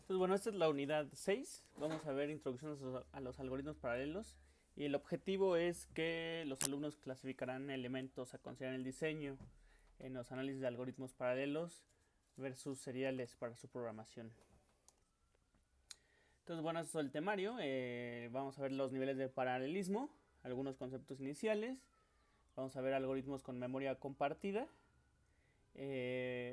Entonces, bueno, esta es la unidad 6. Vamos a ver introducción a los algoritmos paralelos. Y el objetivo es que los alumnos clasificarán elementos a considerar en el diseño, en los análisis de algoritmos paralelos versus seriales para su programación. Entonces, bueno, eso es el temario. Vamos a ver los niveles de paralelismo, algunos conceptos iniciales. Vamos a ver algoritmos con memoria compartida.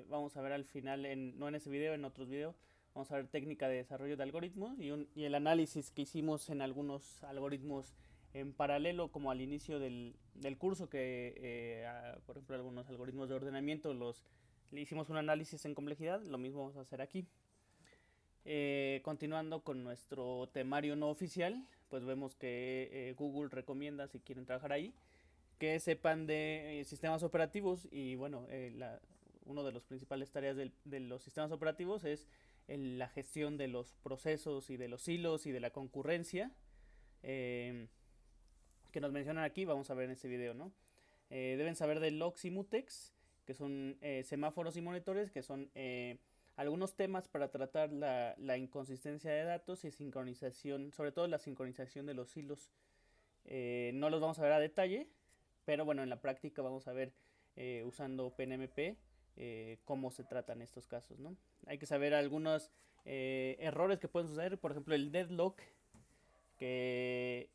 Vamos a ver al final, no en ese video, en otros videos, vamos a ver técnica de desarrollo de algoritmos y el análisis que hicimos en algunos algoritmos en paralelo, como al inicio del curso, por ejemplo, algunos algoritmos de ordenamiento le hicimos un análisis en complejidad. Lo mismo vamos a hacer aquí. Continuando con nuestro temario no oficial, pues vemos que Google recomienda, si quieren trabajar ahí, que sepan de sistemas operativos. Y bueno, uno de los principales tareas de los sistemas operativos es la gestión de los procesos y de los hilos y de la concurrencia, eh, que nos mencionan aquí. Vamos a ver en este video, ¿no? Deben saber de logs y mutex, que son semáforos y monitores, que son algunos temas para tratar la inconsistencia de datos y sincronización, sobre todo la sincronización de los hilos. No los vamos a ver a detalle, pero bueno, en la práctica vamos a ver usando PNMP cómo se tratan estos casos, ¿no? Hay que saber algunos errores que pueden suceder, por ejemplo el deadlock, que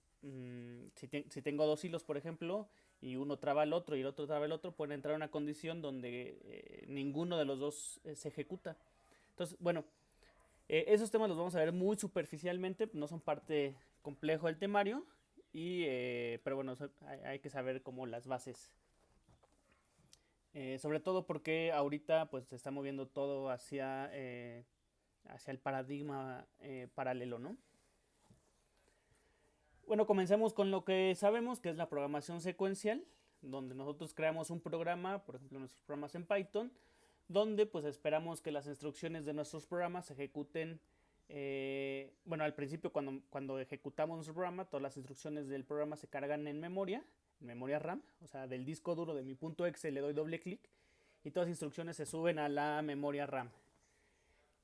si tengo dos hilos, por ejemplo, y uno traba al otro y el otro traba al otro, puede entrar a una condición donde ninguno de los dos se ejecuta. Entonces, bueno, esos temas los vamos a ver muy superficialmente, no son parte complejo del temario, pero bueno, hay que saber como las bases. Sobre todo porque ahorita pues se está moviendo todo hacia el paradigma paralelo, ¿no? Bueno, comencemos con lo que sabemos, que es la programación secuencial, donde nosotros creamos un programa, por ejemplo nuestros programas en Python, donde pues esperamos que las instrucciones de nuestros programas se ejecuten. Bueno, al principio cuando ejecutamos nuestro programa, todas las instrucciones del programa se cargan en memoria RAM, o sea, del disco duro de mi punto .exe le doy doble clic y todas las instrucciones se suben a la memoria RAM.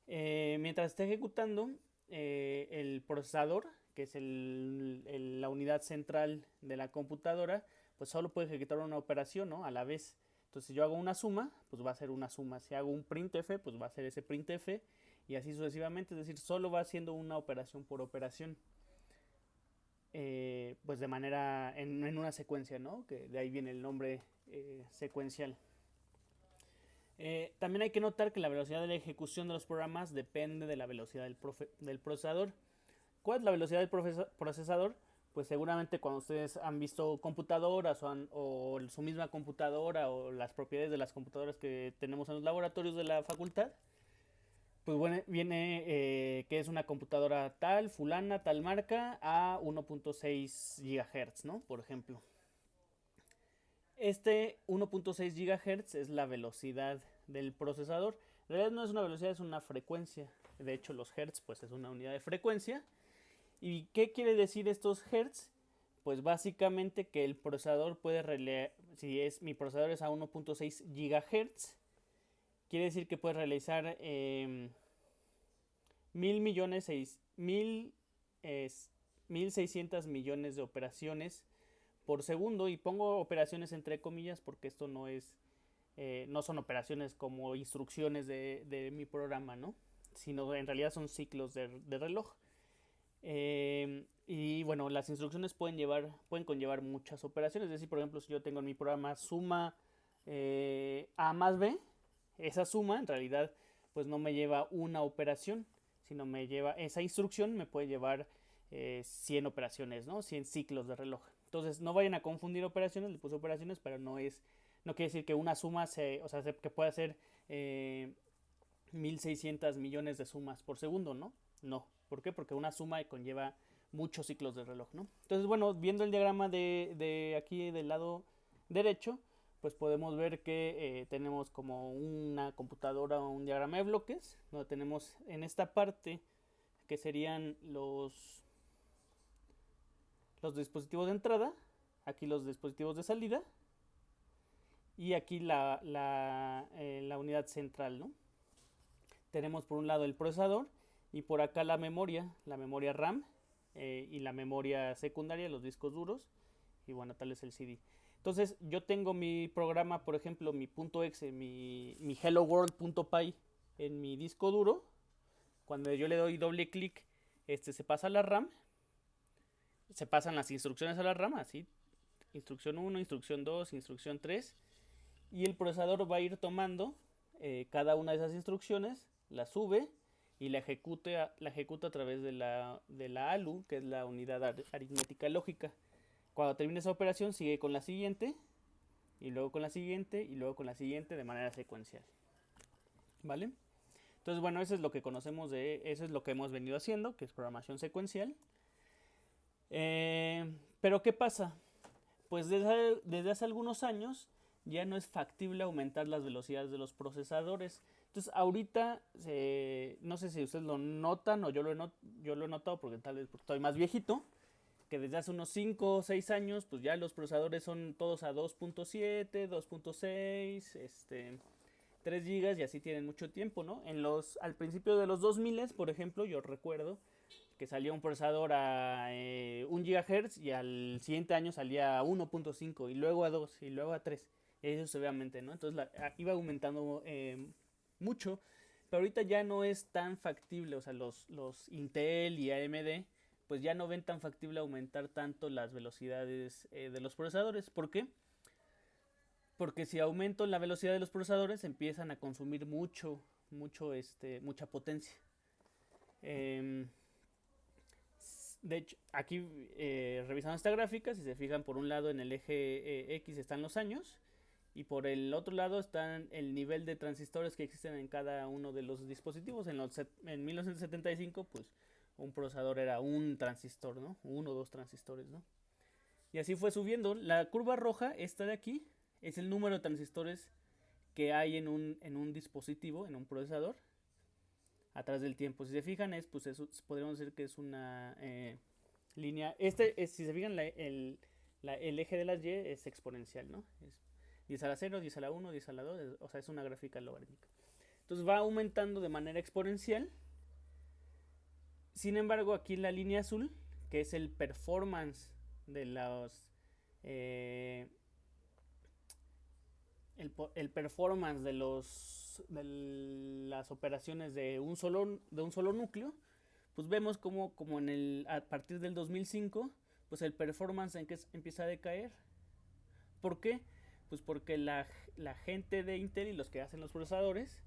Mientras esté ejecutando, el procesador, que es la unidad central de la computadora, pues solo puede ejecutar una operación, ¿no?, a la vez. Entonces, si yo hago una suma, pues va a ser una suma. Si hago un printf, pues va a ser ese printf. Y así sucesivamente, es decir, solo va haciendo una operación por operación. Pues de manera, en una secuencia, ¿no? Que de ahí viene el nombre secuencial. También hay que notar que la velocidad de la ejecución de los programas depende de la velocidad del procesador. ¿Cuál es la velocidad del procesador? Pues seguramente cuando ustedes han visto computadoras o su misma computadora o las propiedades de las computadoras que tenemos en los laboratorios de la facultad, pues bueno, viene que es una computadora tal, fulana, tal marca, a 1.6 GHz, ¿no? Por ejemplo. Este 1.6 GHz es la velocidad del procesador. En realidad no es una velocidad, es una frecuencia. De hecho, los hertz pues es una unidad de frecuencia. ¿Y qué quiere decir estos hertz? Pues básicamente que el procesador puede si mi procesador es a 1.6 GHz, quiere decir que puede realizar mil millones, 1600 millones de operaciones por segundo. Y pongo operaciones entre comillas porque esto no son operaciones como instrucciones de mi programa, ¿no? Sino en realidad son ciclos de reloj. Y bueno, las instrucciones pueden conllevar muchas operaciones. Es decir, por ejemplo, si yo tengo en mi programa suma A más B, esa suma en realidad pues no me lleva una operación, sino esa instrucción me puede llevar 100 operaciones, ¿no? 100 ciclos de reloj. Entonces no vayan a confundir operaciones, le puse operaciones, pero no quiere decir que una suma o sea, que pueda ser 1600 millones de sumas por segundo, ¿no? No. ¿Por qué? Porque una suma conlleva muchos ciclos de reloj, ¿no? Entonces, bueno, viendo el diagrama de aquí del lado derecho, pues podemos ver que tenemos como una computadora o un diagrama de bloques, donde tenemos en esta parte que serían los dispositivos de entrada, aquí los dispositivos de salida y aquí la unidad central, ¿no? Tenemos por un lado el procesador y por acá la memoria RAM, y la memoria secundaria, los discos duros, y bueno, tal es el CD. Entonces yo tengo mi programa, por ejemplo, mi .exe, mi hello world.py en mi disco duro. Cuando yo le doy doble clic, se pasa a la RAM, se pasan las instrucciones a la RAM, así, instrucción 1, instrucción 2, instrucción 3, y el procesador va a ir tomando cada una de esas instrucciones, la sube y la ejecuta a través de la ALU, que es la unidad aritmética lógica. Cuando termine esa operación, sigue con la siguiente, y luego con la siguiente, y luego con la siguiente de manera secuencial. ¿Vale? Entonces, bueno, eso es lo que conocemos eso es lo que hemos venido haciendo, que es programación secuencial. Pero ¿qué pasa? Pues desde hace algunos años ya no es factible aumentar las velocidades de los procesadores. Entonces ahorita, no sé si ustedes lo notan o yo lo he notado porque tal vez porque estoy más viejito, que desde hace unos 5 o 6 años pues ya los procesadores son todos a 2.7, 2.6, 3 GB y así tienen mucho tiempo, ¿no? Al principio de los 2000, por ejemplo, yo recuerdo que salía un procesador a 1 GHz y al siguiente año salía a 1.5 y luego a 2 y luego a 3. Eso sucesivamente, ¿no? Entonces iba aumentando mucho, pero ahorita ya no es tan factible, o sea, los Intel y AMD pues ya no ven tan factible aumentar tanto las velocidades de los procesadores. ¿Por qué? Porque si aumento la velocidad de los procesadores empiezan a consumir mucha potencia. De hecho, aquí revisando esta gráfica, si se fijan, por un lado en el eje X están los años y por el otro lado están el nivel de transistores que existen en cada uno de los dispositivos. En 1975, pues un procesador era un transistor, ¿no? Uno o dos transistores, ¿no? Y así fue subiendo. La curva roja, esta de aquí, es el número de transistores que hay en un dispositivo, en un procesador, a través del tiempo. Si se fijan, pues eso podríamos decir que es una línea. Si se fijan, el eje de las Y es exponencial, ¿no? Es 10 a la 0, 10 a la 1, 10 a la 2, o sea, es una gráfica logarítmica. Entonces va aumentando de manera exponencial. Sin embargo, aquí la línea azul, que es el performance de los el performance de las operaciones de un solo núcleo, pues vemos como a partir del 2005, pues el performance empieza a decaer. ¿Por qué? Pues porque la gente de Intel y los que hacen los procesadores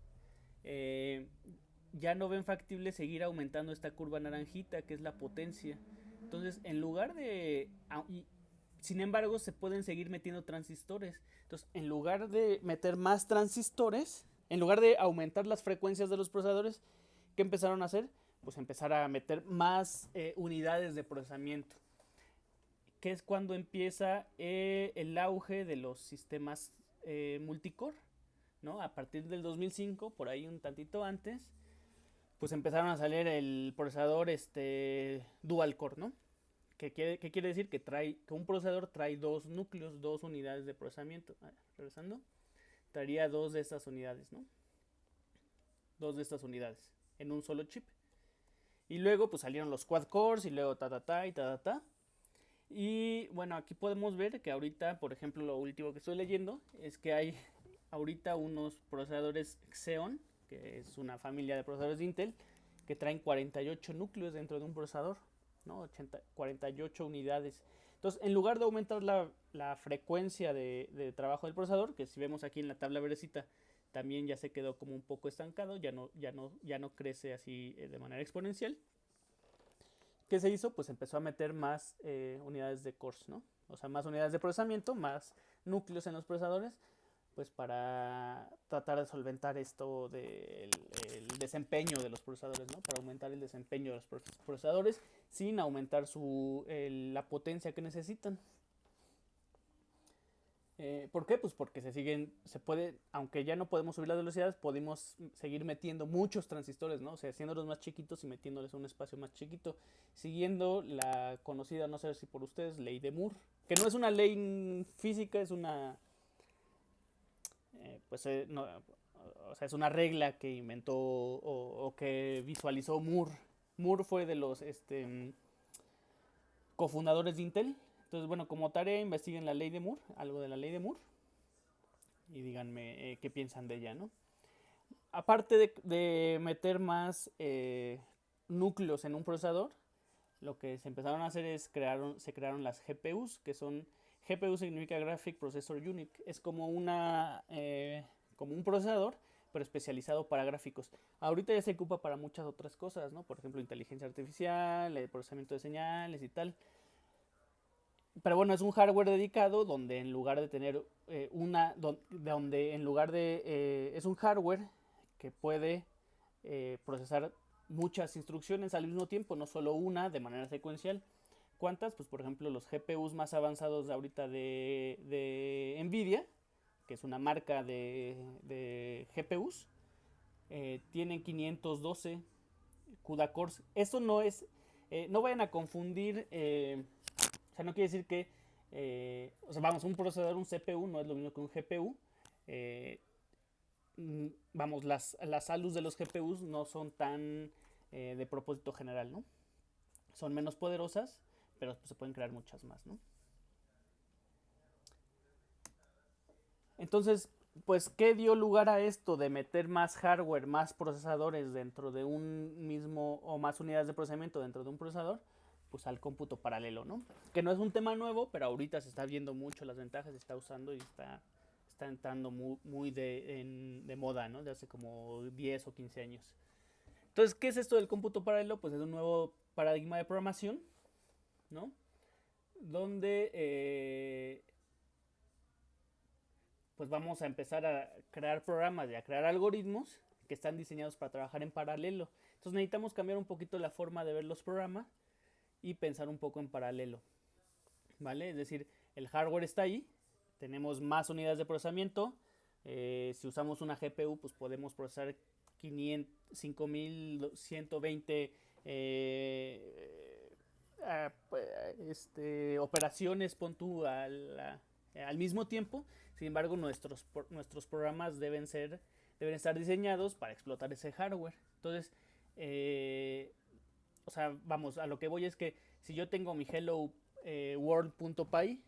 ya no ven factible seguir aumentando esta curva naranjita, que es la potencia. Entonces, en lugar de... Sin embargo, se pueden seguir metiendo transistores. Entonces, en lugar de meter más transistores, en lugar de aumentar las frecuencias de los procesadores, ¿qué empezaron a hacer? Pues empezar a meter más unidades de procesamiento, que es cuando empieza el auge de los sistemas multicore, ¿no? A partir del 2005, por ahí un tantito antes, pues empezaron a salir el procesador dual core, ¿no? ¿Qué quiere decir? Que un procesador trae dos núcleos, dos unidades de procesamiento. Regresando, traería dos de estas unidades, ¿no? Dos de estas unidades en un solo chip. Y luego pues salieron los quad cores y luego ta. Y bueno, aquí podemos ver que ahorita, por ejemplo, lo último que estoy leyendo es que hay ahorita unos procesadores Xeon, que es una familia de procesadores de Intel, que traen 48 núcleos dentro de un procesador, ¿no? 48 unidades. Entonces, en lugar de aumentar la frecuencia de trabajo del procesador, que si vemos aquí en la tabla verdecita, también ya se quedó como un poco estancado, ya no crece así de manera exponencial. ¿Qué se hizo? Pues empezó a meter más unidades de cores, ¿no? O sea, más unidades de procesamiento, más núcleos en los procesadores, pues para tratar de solventar esto del desempeño de los procesadores, ¿no? Para aumentar el desempeño de los procesadores sin aumentar la potencia que necesitan. ¿Por qué? Pues porque aunque ya no podemos subir las velocidades, podemos seguir metiendo muchos transistores, ¿no? O sea, haciéndolos más chiquitos y metiéndoles un espacio más chiquito, siguiendo la conocida, no sé si por ustedes, ley de Moore, que no es una ley física, es una... o sea, es una regla que inventó o que visualizó Moore. Moore fue de los cofundadores de Intel. Entonces, bueno, como tarea investiguen la ley de Moore, algo de la ley de Moore, y díganme qué piensan de ella, ¿no? Aparte de meter más núcleos en un procesador, lo que se empezaron a hacer es se crearon las GPUs, que son, GPU significa Graphic Processor Unit, es como un procesador, pero especializado para gráficos. Ahorita ya se ocupa para muchas otras cosas, ¿no? Por ejemplo, inteligencia artificial, procesamiento de señales y tal. Pero bueno, es un hardware dedicado donde en lugar de tener donde en lugar de, es un hardware que puede procesar muchas instrucciones al mismo tiempo, no solo una de manera secuencial. ¿Cuántas? Pues por ejemplo los GPUs más avanzados de ahorita de Nvidia, que es una marca de GPUs, tienen 512 CUDA cores. Eso no es, no vayan a confundir, o sea, no quiere decir que, o sea, vamos, un procesador, un CPU no es lo mismo que un GPU. Vamos, las ALUs de los GPUs no son tan de propósito general, ¿no? Son menos poderosas, pero pues, se pueden crear muchas más, ¿no? Entonces, pues, ¿qué dio lugar a esto de meter más hardware, más procesadores dentro de un mismo o más unidades de procesamiento dentro de un procesador? Pues al cómputo paralelo, ¿no? Que no es un tema nuevo, pero ahorita se está viendo mucho las ventajas, se está usando y está entrando muy de moda, ¿no? De hace como 10 o 15 años. Entonces, ¿qué es esto del cómputo paralelo? Pues es un nuevo paradigma de programación, ¿no? Donde pues vamos a empezar a crear programas y a crear algoritmos que están diseñados para trabajar en paralelo. Entonces necesitamos cambiar un poquito la forma de ver los programas y pensar un poco en paralelo, ¿vale? Es decir, el hardware está ahí, tenemos más unidades de procesamiento, si usamos una GPU pues podemos procesar 5120 operaciones, pon tú, al mismo tiempo. Sin embargo, nuestros programas deben estar diseñados para explotar ese hardware. Entonces, o sea, vamos, a lo que voy es que si yo tengo mi hello world.py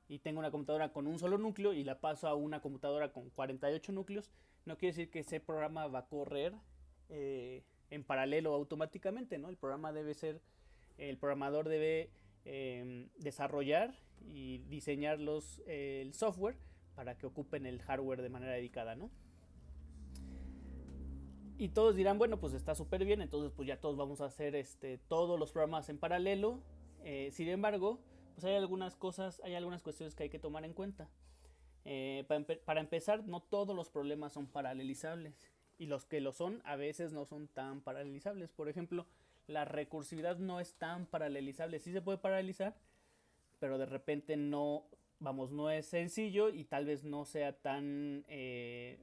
y tengo una computadora con un solo núcleo y la paso a una computadora con 48 núcleos, no quiere decir que ese programa va a correr en paralelo automáticamente, ¿no? El programador debe desarrollar y diseñar el software para que ocupen el hardware de manera dedicada, ¿no? Y todos dirán, bueno, pues está súper bien, entonces pues ya todos vamos a hacer todos los programas en paralelo. Sin embargo, pues hay algunas cuestiones que hay que tomar en cuenta. Para empezar, no todos los problemas son paralelizables. Y los que lo son, a veces no son tan paralelizables. Por ejemplo, la recursividad no es tan paralelizable. Sí se puede paralelizar, pero de repente no es sencillo y tal vez no sea tan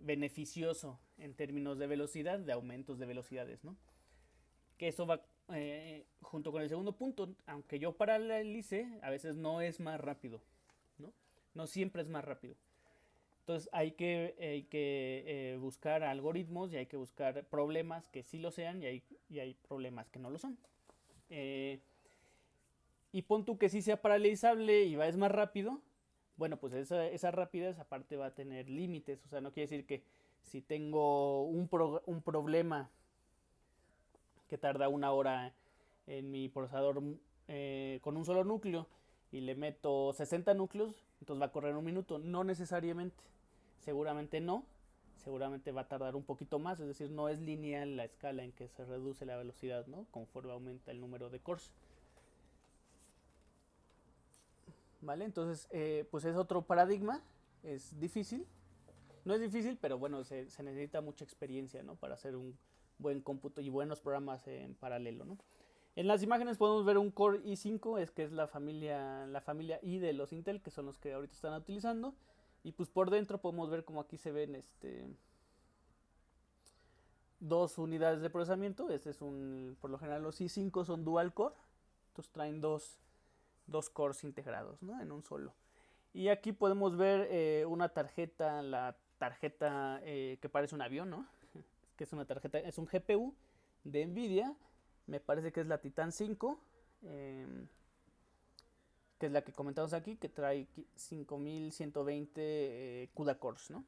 beneficioso en términos de velocidad, de aumentos de velocidades, ¿no? Que eso va junto con el segundo punto. Aunque yo paralelice, a veces no es más rápido, ¿no? No siempre es más rápido. Entonces hay que buscar algoritmos y hay que buscar problemas que sí lo sean y hay problemas que no lo son. Y pon tú que sí sea paralelizable y es más rápido. Bueno, pues esa rapidez aparte va a tener límites. O sea, no quiere decir que si tengo un problema que tarda una hora en mi procesador con un solo núcleo y le meto 60 núcleos, entonces va a correr un minuto. No necesariamente. Seguramente no. Seguramente va a tardar un poquito más. Es decir, no es lineal la escala en que se reduce la velocidad, ¿no? Conforme aumenta el número de cores. ¿Vale? Entonces, pues es otro paradigma. Es difícil. No es difícil, pero bueno, se necesita mucha experiencia, ¿no? Para hacer un buen cómputo y buenos programas en paralelo, ¿no? En las imágenes podemos ver un Core i5, que es la familia i de los Intel, que son los que ahorita están utilizando. Y pues por dentro podemos ver como aquí se ven dos unidades de procesamiento. Por lo general los i5 son dual core. Entonces traen dos cores integrados, ¿no? En un solo. Y aquí podemos ver una tarjeta, la tarjeta que parece un avión, ¿no? Que es una tarjeta, es un GPU de Nvidia, me parece que es la Titan 5, que es la que comentamos aquí, que trae 5120 CUDA cores, ¿no?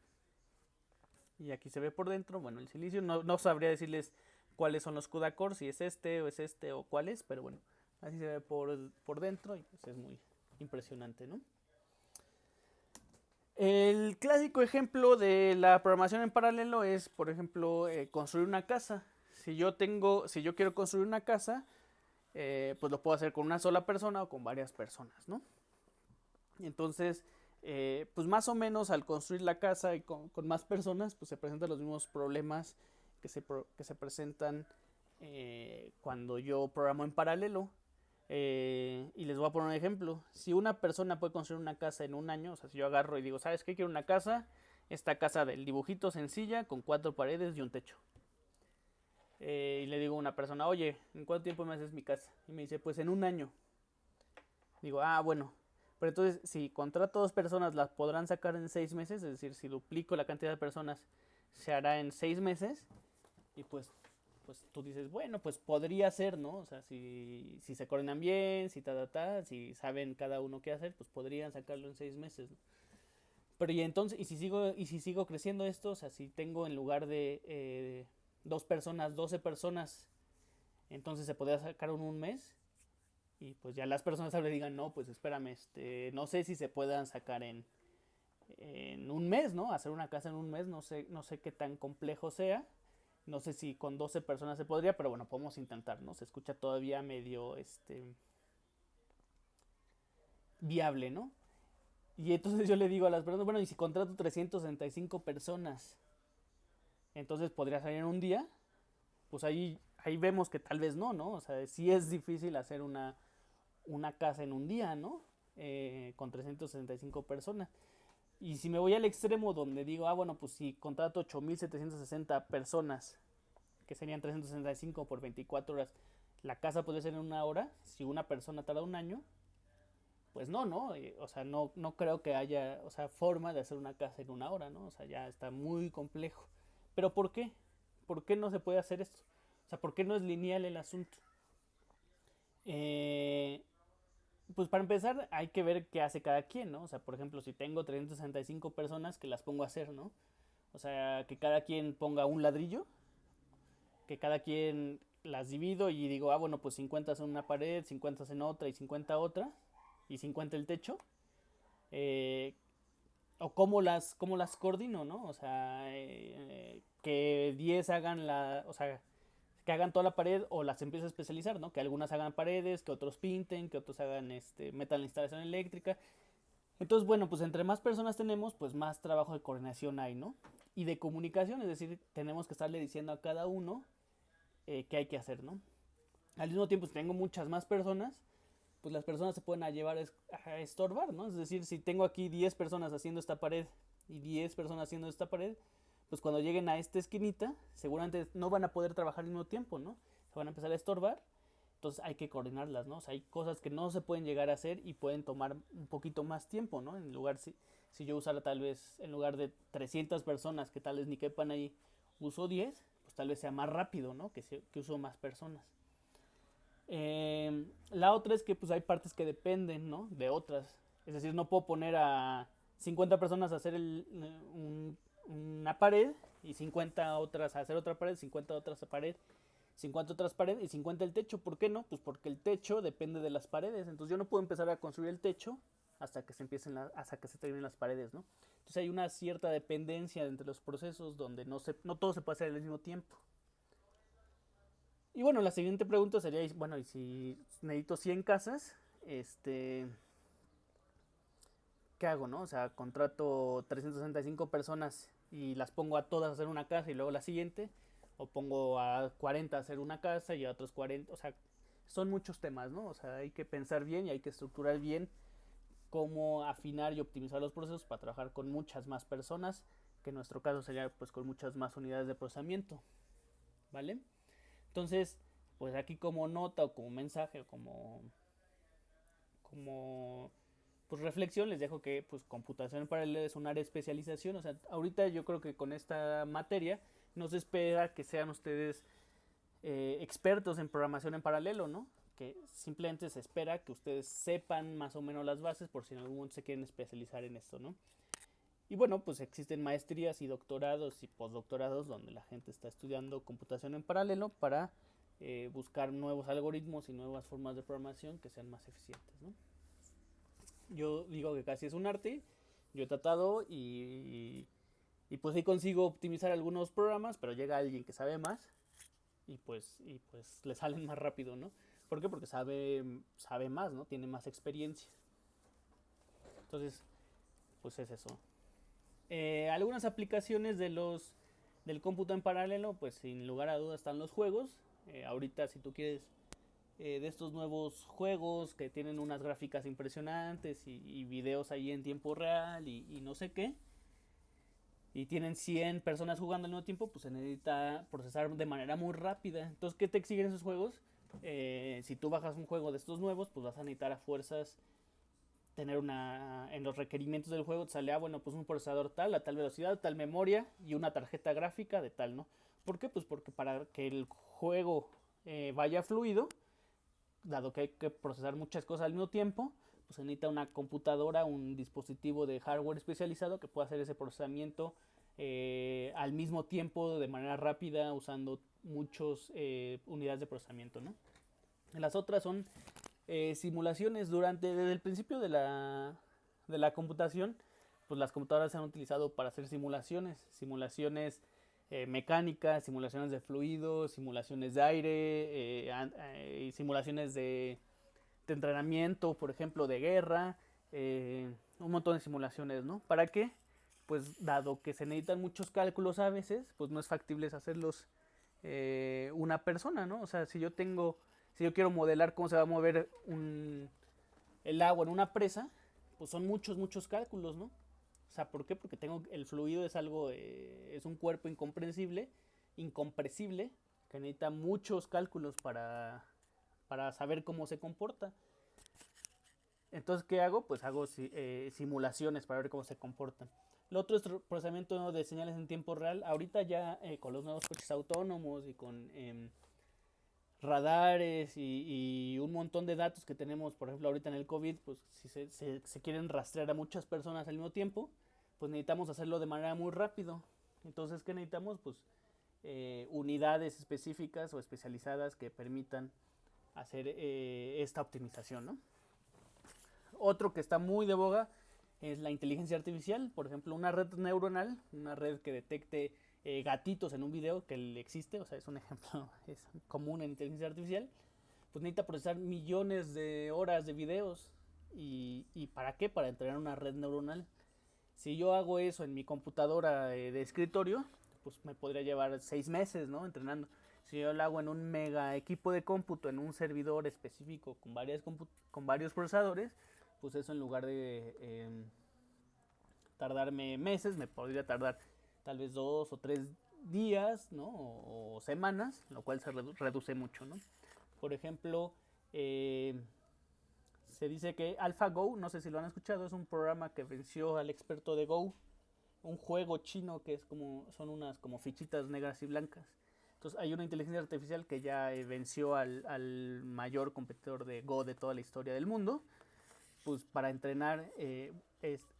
Y aquí se ve por dentro, bueno, el silicio, no sabría decirles cuáles son los CUDA cores, si es este o cuál es, pero bueno, así se ve por dentro y pues es muy impresionante, ¿no? El clásico ejemplo de la programación en paralelo es, por ejemplo, construir una casa. Si yo quiero construir una casa, pues lo puedo hacer con una sola persona o con varias personas, ¿no? Entonces, pues más o menos al construir la casa y con más personas, pues se presentan los mismos problemas que se presentan cuando yo programo en paralelo. Y les voy a poner un ejemplo. Si una persona puede construir una casa en un año, o sea, si yo agarro y digo, ¿sabes qué? Quiero una casa, esta casa del dibujito sencilla, con 4 paredes y un techo. Y le digo a una persona, oye, ¿en cuánto tiempo me haces mi casa? Y me dice, pues en un año. Digo, ah, bueno. Pero entonces, si contrato 2 personas, las podrán sacar en 6 meses. Es decir, si duplico la cantidad de personas, se hará en 6 meses. Y pues tú dices, bueno, pues podría ser, ¿no? O sea, si se coordinan bien, si saben cada uno qué hacer, pues podrían sacarlo en 6 meses, ¿no? Pero y entonces, y si sigo creciendo esto, o sea, si tengo en lugar de 2 personas, 12 personas, entonces se podría sacar en un mes. Y pues ya las personas le digan, no, pues espérame, no sé si se puedan sacar en un mes, ¿no? Hacer una casa en un mes, no sé qué tan complejo sea. No sé si con 12 personas se podría, pero bueno, podemos intentar, ¿no? Se escucha todavía medio viable, ¿no? Y entonces yo le digo a las personas, bueno, y si contrato 365 personas, entonces podría salir en un día. Pues ahí vemos que tal vez no, ¿no? O sea, sí es difícil hacer una casa en un día, ¿no? Con 365 personas. Y si me voy al extremo donde digo, ah, bueno, pues si contrato 8760 personas, que serían 365 por 24 horas, la casa puede ser en una hora. Si una persona tarda un año, pues no, ¿no? O sea, no creo que haya, o sea, forma de hacer una casa en una hora, ¿no? O sea, ya está muy complejo. Pero ¿por qué? ¿Por qué no se puede hacer esto? O sea, ¿por qué no es lineal el asunto? Eh, pues para empezar hay que ver qué hace cada quien, ¿no? O sea, por ejemplo, si tengo 365 personas, que las pongo a hacer, ¿no? O sea, que cada quien ponga un ladrillo, que cada quien las divido y digo, ah, bueno, pues 50 en una pared, 50 en otra y 50 otra, y 50 el techo. Eh, o cómo las coordino, ¿no? O sea, que 10 hagan o sea, que hagan toda la pared o las empiezo a especializar, ¿no? Que algunas hagan paredes, que otros pinten, que otros hagan, metan la instalación eléctrica. Entonces, bueno, pues entre más personas tenemos, pues más trabajo de coordinación hay, ¿no? Y de comunicación, es decir, tenemos que estarle diciendo a cada uno qué hay que hacer, ¿no? Al mismo tiempo, si tengo muchas más personas, pues las personas se pueden llevar a estorbar, ¿no? Es decir, si tengo aquí 10 personas haciendo esta pared y 10 personas haciendo esta pared, pues cuando lleguen a esta esquinita, seguramente no van a poder trabajar al mismo tiempo, ¿no? Se van a empezar a estorbar, entonces hay que coordinarlas, ¿no? O sea, hay cosas que no se pueden llegar a hacer y pueden tomar un poquito más tiempo, ¿no? En lugar, si yo usara tal vez, en lugar de 300 personas que tal vez ni quepan ahí, uso 10, pues tal vez sea más rápido, ¿no? Que uso más personas. La otra es que pues hay partes que dependen, ¿no? De otras. Es decir, no puedo poner a 50 personas a hacer una pared y 50 otras a hacer otra pared, 50 otras a pared, 50 otras paredes y 50 el techo. ¿Por qué no? Pues porque el techo depende de las paredes. Entonces yo no puedo empezar a construir el techo hasta que se terminen las paredes, ¿no? Entonces hay una cierta dependencia entre los procesos donde no todo se puede hacer al mismo tiempo. Y bueno, la siguiente pregunta sería, bueno, ¿y si necesito 100 casas? ¿Qué hago, no? O sea, contrato 365 personas y las pongo a todas a hacer una casa y luego la siguiente, o pongo a 40 a hacer una casa y a otros 40, o sea, son muchos temas, ¿no? O sea, hay que pensar bien y hay que estructurar bien cómo afinar y optimizar los procesos para trabajar con muchas más personas, que en nuestro caso sería pues con muchas más unidades de procesamiento, ¿vale? Entonces, pues aquí como nota o como mensaje o como pues reflexión, les dejo que pues computación en paralelo es un área de especialización. O sea, ahorita yo creo que con esta materia no se espera que sean ustedes expertos en programación en paralelo, ¿no? Que simplemente se espera que ustedes sepan más o menos las bases por si en algún momento se quieren especializar en esto, ¿no? Y bueno, pues existen maestrías y doctorados y postdoctorados donde la gente está estudiando computación en paralelo para buscar nuevos algoritmos y nuevas formas de programación que sean más eficientes, ¿no? Yo digo que casi es un arte, yo he tratado y pues sí consigo optimizar algunos programas, pero llega alguien que sabe más y pues le salen más rápido, ¿no? ¿Por qué? Porque sabe más, ¿no? Tiene más experiencia. Entonces, pues es eso. Algunas aplicaciones del cómputo en paralelo, pues sin lugar a dudas están los juegos. Ahorita si tú quieres de estos nuevos juegos que tienen unas gráficas impresionantes y videos ahí en tiempo real y no sé qué, y tienen 100 personas jugando al mismo tiempo, pues se necesita procesar de manera muy rápida. Entonces, ¿qué te exigen esos juegos? Si tú bajas un juego de estos nuevos, pues vas a necesitar a fuerzas tener en los requerimientos del juego te sale, bueno, pues un procesador tal, a tal velocidad, tal memoria y una tarjeta gráfica de tal, ¿no? ¿Por qué? Pues porque para que el juego vaya fluido, dado que hay que procesar muchas cosas al mismo tiempo, pues se necesita una computadora, un dispositivo de hardware especializado que pueda hacer ese procesamiento al mismo tiempo de manera rápida usando muchas unidades de procesamiento, ¿no? Las otras son simulaciones desde el principio de la computación, pues las computadoras se han utilizado para hacer simulaciones mecánicas, simulaciones de fluidos, simulaciones de aire, y simulaciones de entrenamiento, por ejemplo, de guerra, un montón de simulaciones, ¿no? ¿Para qué? Pues dado que se necesitan muchos cálculos a veces, pues no es factible hacerlos una persona, ¿no? O sea, si yo quiero modelar cómo se va a mover el agua en una presa, pues son muchos cálculos, ¿no? O sea, ¿por qué? Porque el fluido es es un cuerpo incompresible, que necesita muchos cálculos para saber cómo se comporta. Entonces, ¿qué hago? Pues hago simulaciones para ver cómo se comportan. Lo otro es procesamiento de señales en tiempo real. Ahorita ya con los nuevos coches autónomos y con radares y un montón de datos que tenemos, por ejemplo, ahorita en el COVID, pues si se quieren rastrear a muchas personas al mismo tiempo, pues necesitamos hacerlo de manera muy rápido. Entonces, ¿qué necesitamos? Pues unidades específicas o especializadas que permitan hacer esta optimización, ¿no? Otro que está muy de boga es la inteligencia artificial, por ejemplo, una red neuronal, una red que detecte gatitos en un video que existe, o sea, es un ejemplo es común en inteligencia artificial, pues necesita procesar millones de horas de videos. ¿Y para qué? Para entrenar una red neuronal. Si yo hago eso en mi computadora de escritorio, pues me podría llevar 6 meses, ¿no? Entrenando. Si yo lo hago en un mega equipo de cómputo, en un servidor específico con varios procesadores, pues eso en lugar de tardarme meses, me podría tardar tal vez 2 o 3 días, ¿no? O semanas, lo cual se reduce mucho, ¿no? Por ejemplo, se dice que AlphaGo, no sé si lo han escuchado, es un programa que venció al experto de Go, un juego chino que son unas como fichitas negras y blancas. Entonces hay una inteligencia artificial que ya venció al mayor competidor de Go de toda la historia del mundo, pues para entrenar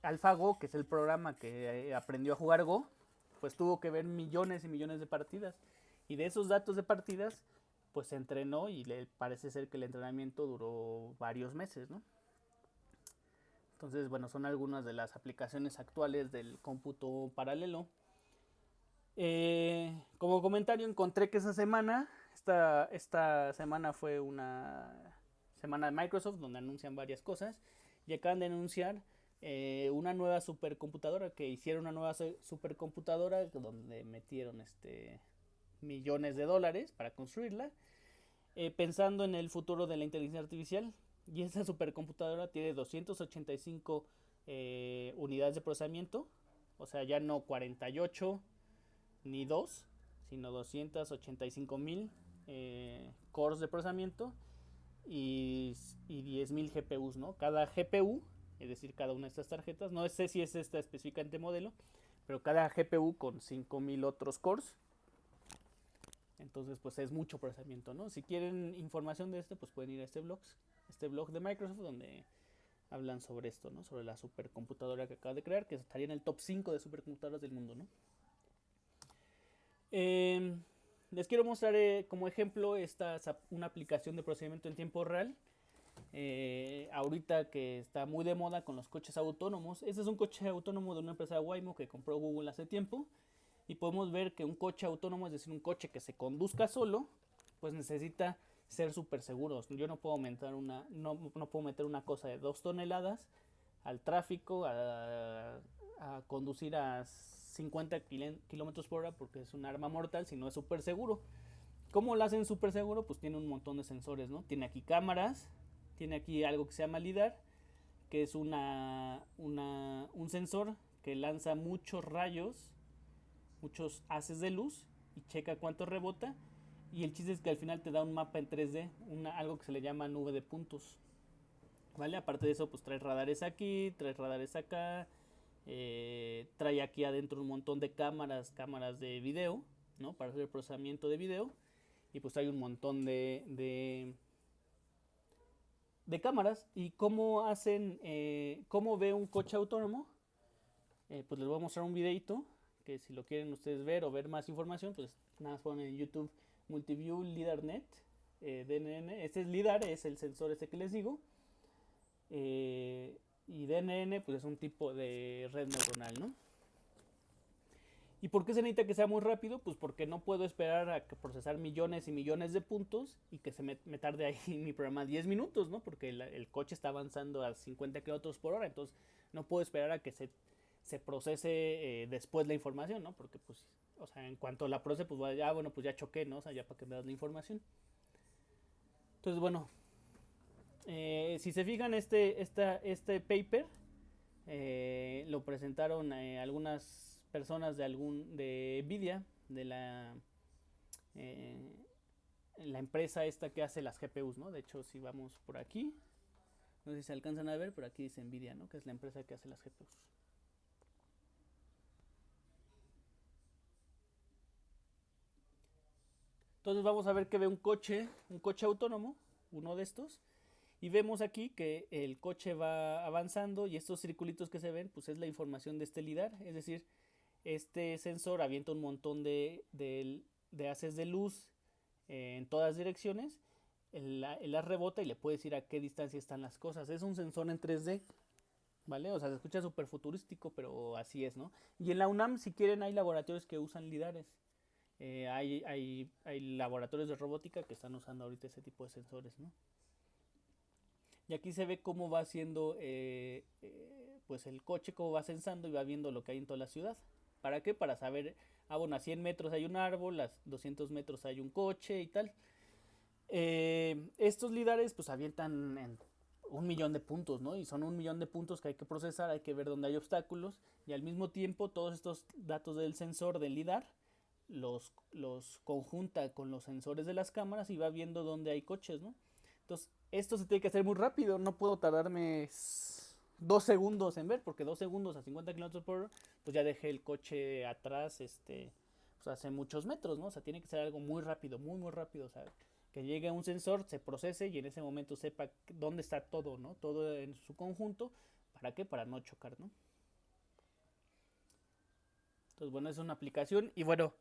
AlphaGo, que es el programa que aprendió a jugar Go, pues tuvo que ver millones y millones de partidas. Y de esos datos de partidas, pues se entrenó y parece ser que el entrenamiento duró varios meses, ¿no? Entonces, bueno, son algunas de las aplicaciones actuales del cómputo paralelo. Como comentario, encontré que esta semana fue una semana de Microsoft donde anuncian varias cosas y acaban de anunciar una nueva supercomputadora, que hicieron una nueva supercomputadora donde metieron millones de dólares para construirla, pensando en el futuro de la inteligencia artificial. Y esa supercomputadora tiene 285 unidades de procesamiento, o sea, ya no 48 ni 2, sino 285.000 cores de procesamiento y 10.000 GPUs, ¿no? Cada GPU es decir, cada una de estas tarjetas. No sé si es esta específicamente modelo, pero cada GPU con 5000 otros cores. Entonces, pues es mucho procesamiento, ¿no? Si quieren información de esto, pues pueden ir a este blog de Microsoft, donde hablan sobre esto, ¿no? Sobre la supercomputadora que acaba de crear, que estaría en el top 5 de supercomputadoras del mundo, ¿no? Les quiero mostrar como ejemplo una aplicación de procesamiento en tiempo real. Ahorita que está muy de moda con los coches autónomos. Este es un coche autónomo de una empresa Waymo que compró Google hace tiempo. Y podemos ver que un coche autónomo, es decir, un coche que se conduzca solo, pues necesita ser súper seguros. Yo no puedo no puedo meter una cosa de 2 toneladas al tráfico, a conducir a 50 kilómetros por hora, porque es un arma mortal, si no es súper seguro. ¿Cómo lo hacen súper seguro? Pues tiene un montón de sensores, ¿no? Tiene aquí cámaras, tiene aquí algo que se llama LIDAR, que es un sensor que lanza muchos rayos, muchos haces de luz, y checa cuánto rebota. Y el chiste es que al final te da un mapa en 3D, algo que se le llama nube de puntos. ¿Vale? Aparte de eso, pues trae radares aquí, trae radares acá, trae aquí adentro un montón de cámaras de video, ¿no? Para hacer el procesamiento de video. Y pues trae un montón de cámaras. ¿Y cómo hacen, cómo ve un coche autónomo? Pues les voy a mostrar un videito, que si lo quieren ustedes ver o ver más información, pues nada más ponen en YouTube Multiview LiDARnet, DNN. Este es LiDAR, es el sensor este que les digo. Y DNN pues es un tipo de red neuronal, ¿no? ¿Y por qué se necesita que sea muy rápido? Pues porque no puedo esperar a procesar millones y millones de puntos y que se me tarde ahí mi programa 10 minutos, ¿no? Porque el coche está avanzando a 50 kilómetros por hora, entonces no puedo esperar a que se procese después la información, ¿no? Porque pues, o sea, en cuanto la procese, pues ya, bueno, pues ya choqué, ¿no? O sea, ya para que me das la información. Entonces, bueno, si se fijan, este paper lo presentaron algunas personas de Nvidia, de la empresa esta que hace las GPUs, ¿no? De hecho, si vamos por aquí, no sé si se alcanzan a ver, pero aquí dice Nvidia, ¿no? Que es la empresa que hace las GPUs. Entonces vamos a ver que ve un coche autónomo, uno de estos, y vemos aquí que el coche va avanzando y estos circulitos que se ven, pues es la información de este LIDAR, es decir, este sensor avienta un montón de haces de luz en todas direcciones, él las rebota y le puede decir a qué distancia están las cosas. Es un sensor en 3D, ¿vale? O sea, se escucha súper futurístico, pero así es, ¿no? Y en la UNAM, si quieren, hay laboratorios que usan LIDARes. Hay laboratorios de robótica que están usando ahorita ese tipo de sensores, ¿no? Y aquí se ve cómo va haciendo pues el coche, cómo va sensando y va viendo lo que hay en toda la ciudad. ¿Para qué? Para saber, bueno, a 100 metros hay un árbol, a 200 metros hay un coche y tal. Estos lidares pues avientan en 1 millón de puntos, ¿no? Y son 1 millón de puntos que hay que procesar, hay que ver dónde hay obstáculos y al mismo tiempo todos estos datos del sensor del lidar los conjunta con los sensores de las cámaras y va viendo dónde hay coches, ¿no? Entonces, esto se tiene que hacer muy rápido, no puedo tardarme 2 segundos en ver, porque 2 segundos a 50 kilómetros por hora, pues ya dejé el coche atrás, pues hace muchos metros, ¿no? O sea, tiene que ser algo muy rápido, muy, muy rápido, o sea, que llegue un sensor, se procese y en ese momento sepa dónde está todo, ¿no? Todo en su conjunto, ¿para qué? Para no chocar, ¿no? Entonces, bueno, es una aplicación y bueno,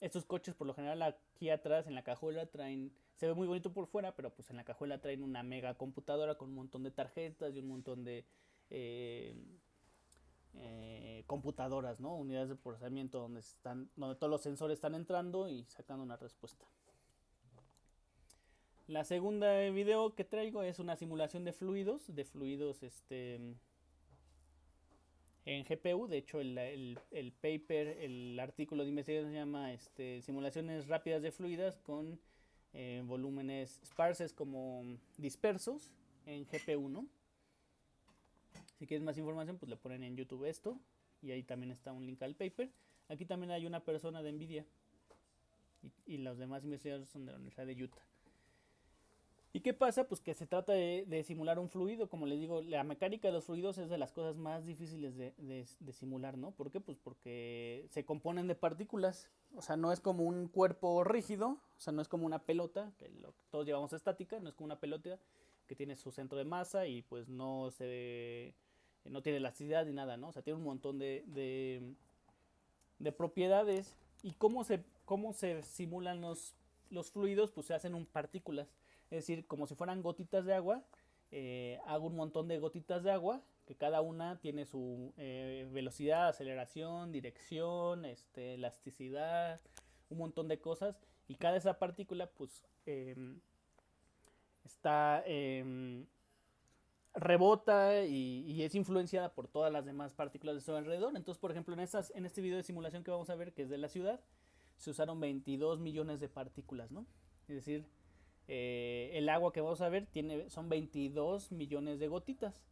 estos coches por lo general aquí atrás en la cajuela traen, se ve muy bonito por fuera, pero pues en la cajuela traen una mega computadora con un montón de tarjetas y un montón de computadoras, ¿no? Unidades de procesamiento donde todos los sensores están entrando y sacando una respuesta. La segunda video que traigo es una simulación de fluidos en GPU. De hecho, el paper, el artículo de investigación se llama simulaciones rápidas de fluidas con volúmenes sparses como dispersos en GPU, ¿no? Si quieres más información, pues le ponen en YouTube esto y ahí también está un link al paper. Aquí también hay una persona de Nvidia y los demás investigadores son de la Universidad de Utah. ¿Y qué pasa? Pues que se trata de simular un fluido. Como les digo, la mecánica de los fluidos es de las cosas más difíciles de simular, ¿no? ¿Por qué? Pues porque se componen de partículas. O sea, no es como un cuerpo rígido, o sea, no es como una pelota, que todos llevamos estática, no es como una pelota que tiene su centro de masa y pues no tiene elasticidad ni nada, ¿no? O sea, tiene un montón de propiedades. ¿Y cómo se simulan los fluidos? Pues se hacen partículas. Es decir, como si fueran gotitas de agua, hago un montón de gotitas de agua, que cada una tiene su velocidad, aceleración, dirección, elasticidad, un montón de cosas. Y cada esa partícula, pues, está rebota y es influenciada por todas las demás partículas de su alrededor. Entonces, por ejemplo, en este video de simulación que vamos a ver, que es de la ciudad, se usaron 22 millones de partículas, ¿no? Es decir, el agua que vamos a ver son 22 millones de gotitas,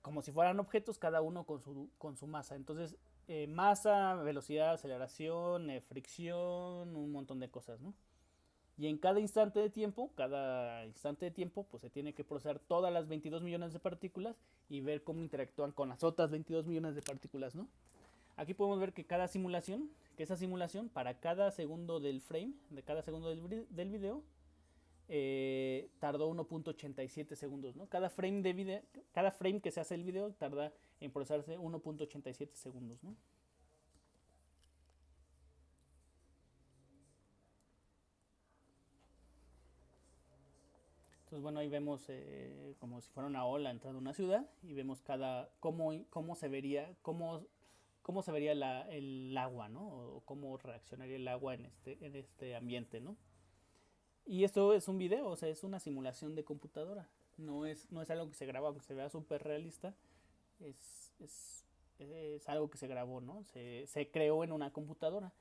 como si fueran objetos, cada uno con su masa. Entonces, masa, velocidad, aceleración, fricción, un montón de cosas, ¿no? Y en cada instante de tiempo, pues se tiene que procesar todas las 22 millones de partículas y ver cómo interactúan con las otras 22 millones de partículas, ¿no? Aquí podemos ver que esa simulación, para cada segundo del frame, de cada segundo del video, tardó 1.87 segundos, ¿no? Cada frame que se hace el video tarda en procesarse 1.87 segundos, ¿no? Entonces, bueno, ahí vemos como si fuera una ola entrando a una ciudad y vemos cómo se vería el agua, ¿no? O cómo reaccionaría el agua en este ambiente, ¿no? Y esto es un video, o sea, es una simulación de computadora. No es algo que se graba, aunque se vea súper realista. Es algo que se grabó, ¿no? Se creó en una computadora.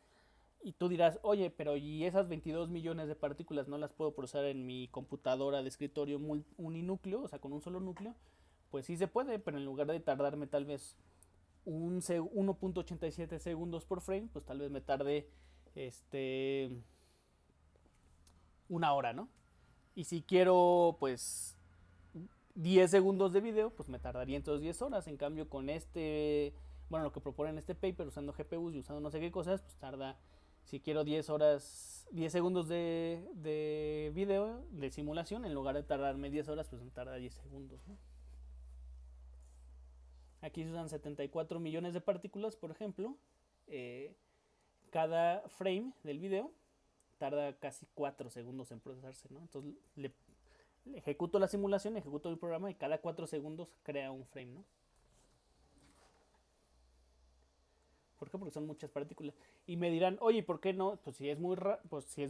Y tú dirás, oye, pero ¿y esas 22 millones de partículas no las puedo procesar en mi computadora de escritorio uninúcleo, o sea, con un solo núcleo? Pues sí se puede, pero en lugar de tardarme tal vez 1.87 segundos por frame, pues tal vez me tarde este, una hora, ¿no? Y si quiero, pues, 10 segundos de video, pues me tardaría entonces 10 horas. En cambio, bueno, lo que proponen este paper, usando GPUs y usando no sé qué cosas, pues tarda, si quiero 10 horas, 10 segundos de video, de simulación, en lugar de tardarme 10 horas, pues me tarda 10 segundos, ¿no? Aquí se usan 74 millones de partículas, por ejemplo. Eh, Cada frame del video tarda casi 4 segundos en procesarse, ¿no? Entonces ejecuto la simulación, ejecuto el programa y cada 4 segundos crea un frame, ¿no? ¿Por qué? Porque son muchas partículas. Y me dirán, oye, ¿por qué no? Pues si es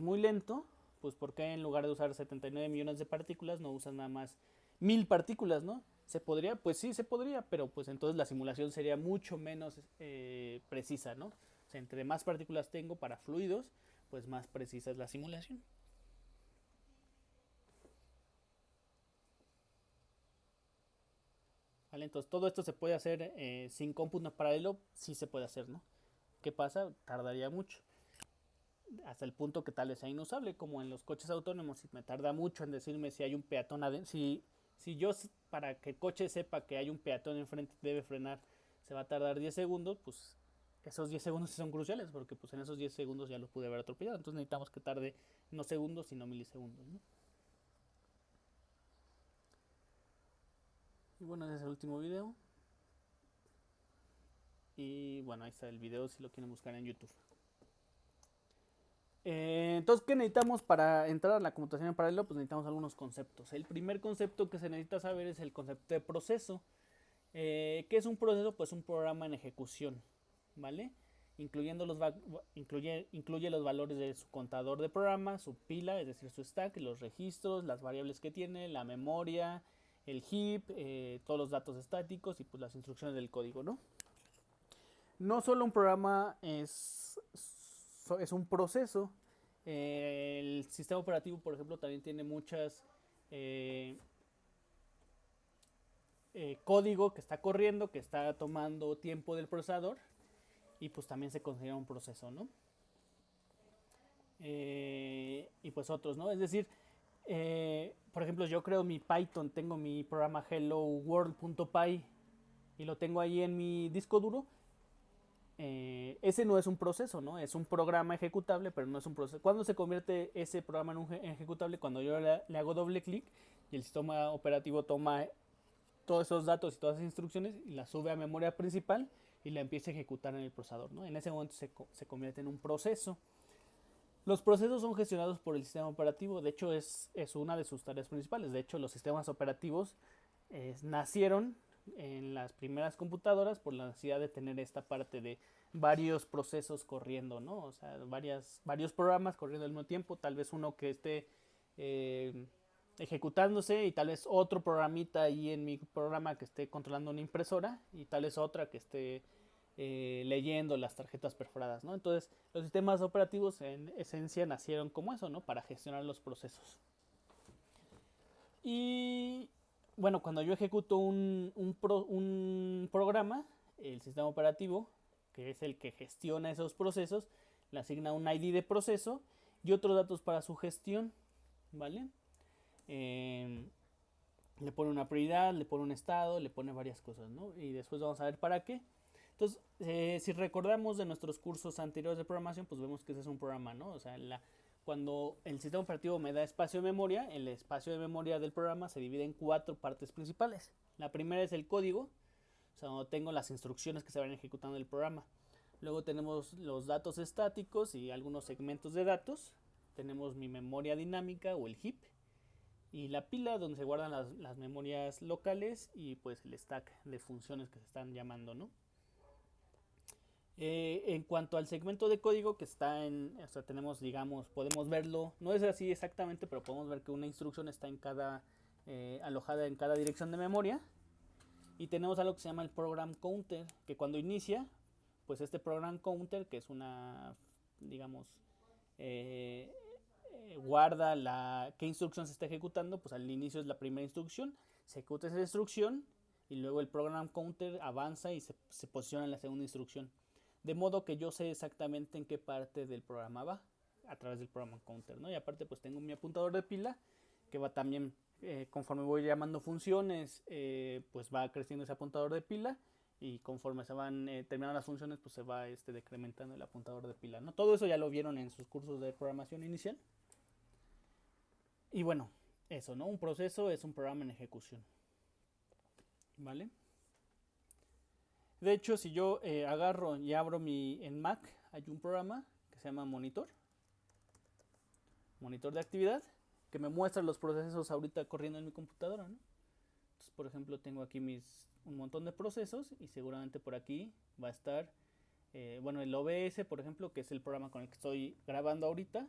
muy lento, pues ¿por qué en lugar de usar 79 millones de partículas no usan nada más 1000 partículas, ¿no? ¿Se podría? Pues sí, se podría, pero pues entonces la simulación sería mucho menos precisa, ¿no? O sea, entre más partículas tengo para fluidos, pues más precisa es la simulación. ¿Vale? Entonces todo esto se puede hacer sin cómputo paralelo, sí se puede hacer, ¿no? ¿Qué pasa? Tardaría mucho. Hasta el punto que tal vez sea inusable, como en los coches autónomos, si me tarda mucho en decirme si hay un peatón adentro, si yo para que el coche sepa que hay un peatón enfrente y debe frenar, se va a tardar 10 segundos, pues esos 10 segundos son cruciales, porque pues en esos 10 segundos ya lo pude haber atropellado, entonces necesitamos que tarde no segundos, sino milisegundos, ¿no? Y bueno, ese es el último video. Y bueno, ahí está el video si lo quieren buscar en YouTube. Entonces, ¿qué necesitamos para entrar a la computación en paralelo? Pues necesitamos algunos conceptos. El primer concepto que se necesita saber es el concepto de proceso. ¿Qué es un proceso? Pues un programa en ejecución, ¿vale? Incluye los valores de su contador de programa, su pila, es decir, su stack, los registros, las variables que tiene, la memoria, el heap, todos los datos estáticos y pues las instrucciones del código, ¿no? No solo un programa es un proceso. El sistema operativo, por ejemplo, también tiene muchas eh, código que está corriendo, que está tomando tiempo del procesador y pues también se considera un proceso, ¿no? Y pues otros, ¿no? Es decir, Por ejemplo, yo creo mi Python, tengo mi programa hello world.py y lo tengo ahí en mi disco duro. Ese no es un proceso, ¿no? Es un programa ejecutable, pero no es un proceso. ¿Cuándo se convierte ese programa en un ejecutable? Cuando yo le hago doble clic y el sistema operativo toma todos esos datos y todas esas instrucciones y las sube a memoria principal y la empieza a ejecutar en el procesador, ¿no? En ese momento se convierte en un proceso. Los procesos son gestionados por el sistema operativo, de hecho es una de sus tareas principales. De hecho, los sistemas operativos nacieron en las primeras computadoras por la necesidad de tener esta parte de varios procesos corriendo, ¿no? O sea, varios programas corriendo al mismo tiempo, tal vez uno que esté ejecutándose y tal vez otro programita ahí en mi programa que esté controlando una impresora y tal vez otra que esté leyendo las tarjetas perforadas, ¿no? Entonces, los sistemas operativos en esencia nacieron como eso, ¿no? Para gestionar los procesos. Y bueno, cuando yo ejecuto un programa, el sistema operativo, que es el que gestiona esos procesos, le asigna un ID de proceso y otros datos para su gestión, ¿vale? Le pone una prioridad, le pone un estado, le pone varias cosas, ¿no? Y después vamos a ver para qué. Entonces, si recordamos de nuestros cursos anteriores de programación, pues vemos que ese es un programa, ¿no? O sea, cuando el sistema operativo me da espacio de memoria, el espacio de memoria del programa se divide en 4 partes principales. La primera es el código, o sea, donde tengo las instrucciones que se van ejecutando en el programa. Luego tenemos los datos estáticos y algunos segmentos de datos. Tenemos mi memoria dinámica o el heap. Y la pila donde se guardan las memorias locales y pues el stack de funciones que se están llamando, ¿no? En cuanto al segmento de código que está o sea, tenemos, digamos, podemos verlo, no es así exactamente, pero podemos ver que una instrucción está alojada en cada dirección de memoria. Y tenemos algo que se llama el program counter, que cuando inicia, pues este program counter, que es digamos, eh, guarda qué instrucción se está ejecutando, pues al inicio es la primera instrucción, se ejecuta esa instrucción y luego el program counter avanza y se posiciona en la segunda instrucción. De modo que yo sé exactamente en qué parte del programa va a través del program counter, ¿no? Y aparte pues tengo mi apuntador de pila que va también, conforme voy llamando funciones, pues va creciendo ese apuntador de pila y conforme se van terminando las funciones pues se va decrementando el apuntador de pila, ¿no? Todo eso ya lo vieron en sus cursos de programación inicial. Y bueno, eso, ¿no? Un proceso es un programa en ejecución, ¿vale? De hecho, si yo agarro y abro en Mac, hay un programa que se llama monitor de actividad, que me muestra los procesos ahorita corriendo en mi computadora, ¿no? Entonces, por ejemplo, tengo aquí un montón de procesos y seguramente por aquí va a estar, bueno, el OBS, por ejemplo, que es el programa con el que estoy grabando ahorita,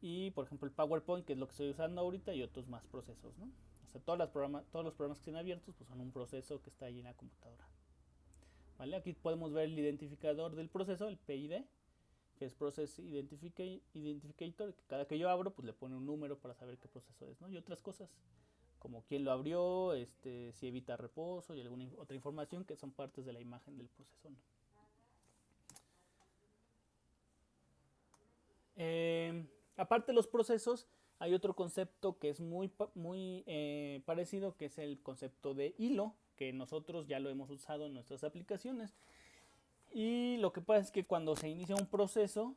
y por ejemplo el PowerPoint, que es lo que estoy usando ahorita, y otros más procesos, ¿no? O sea, todos los programas que estén abiertos pues son un proceso que está ahí en la computadora. ¿Vale? Aquí podemos ver el identificador del proceso, el PID, que es Process Identificator, que cada que yo abro pues le pone un número para saber qué proceso es, ¿no? Y otras cosas, como quién lo abrió, si evita reposo y alguna otra información que son partes de la imagen del proceso, ¿no? Aparte de los procesos, hay otro concepto que es muy parecido, que es el concepto de hilo, que nosotros ya lo hemos usado en nuestras aplicaciones. Y lo que pasa es que cuando se inicia un proceso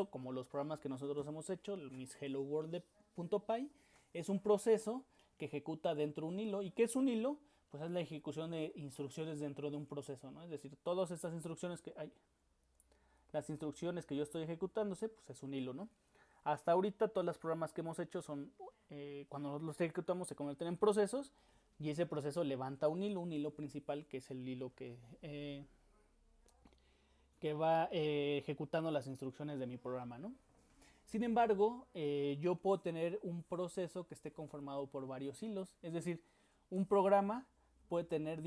como los programas que nosotros hemos hecho, mis hello world.py, es un proceso que ejecuta dentro de un hilo. ¿Y qué es un hilo? Pues es la ejecución de instrucciones dentro de un proceso, ¿no? Es decir, todas estas instrucciones las instrucciones que yo estoy ejecutándose, pues es un hilo, ¿no? Hasta ahorita todos los programas que hemos hecho son, cuando los ejecutamos se convierten en procesos y ese proceso levanta un hilo principal que es el hilo que va ejecutando las instrucciones de mi programa, ¿no? Sin embargo, yo puedo tener un proceso que esté conformado por varios hilos, es decir, un programa puede tener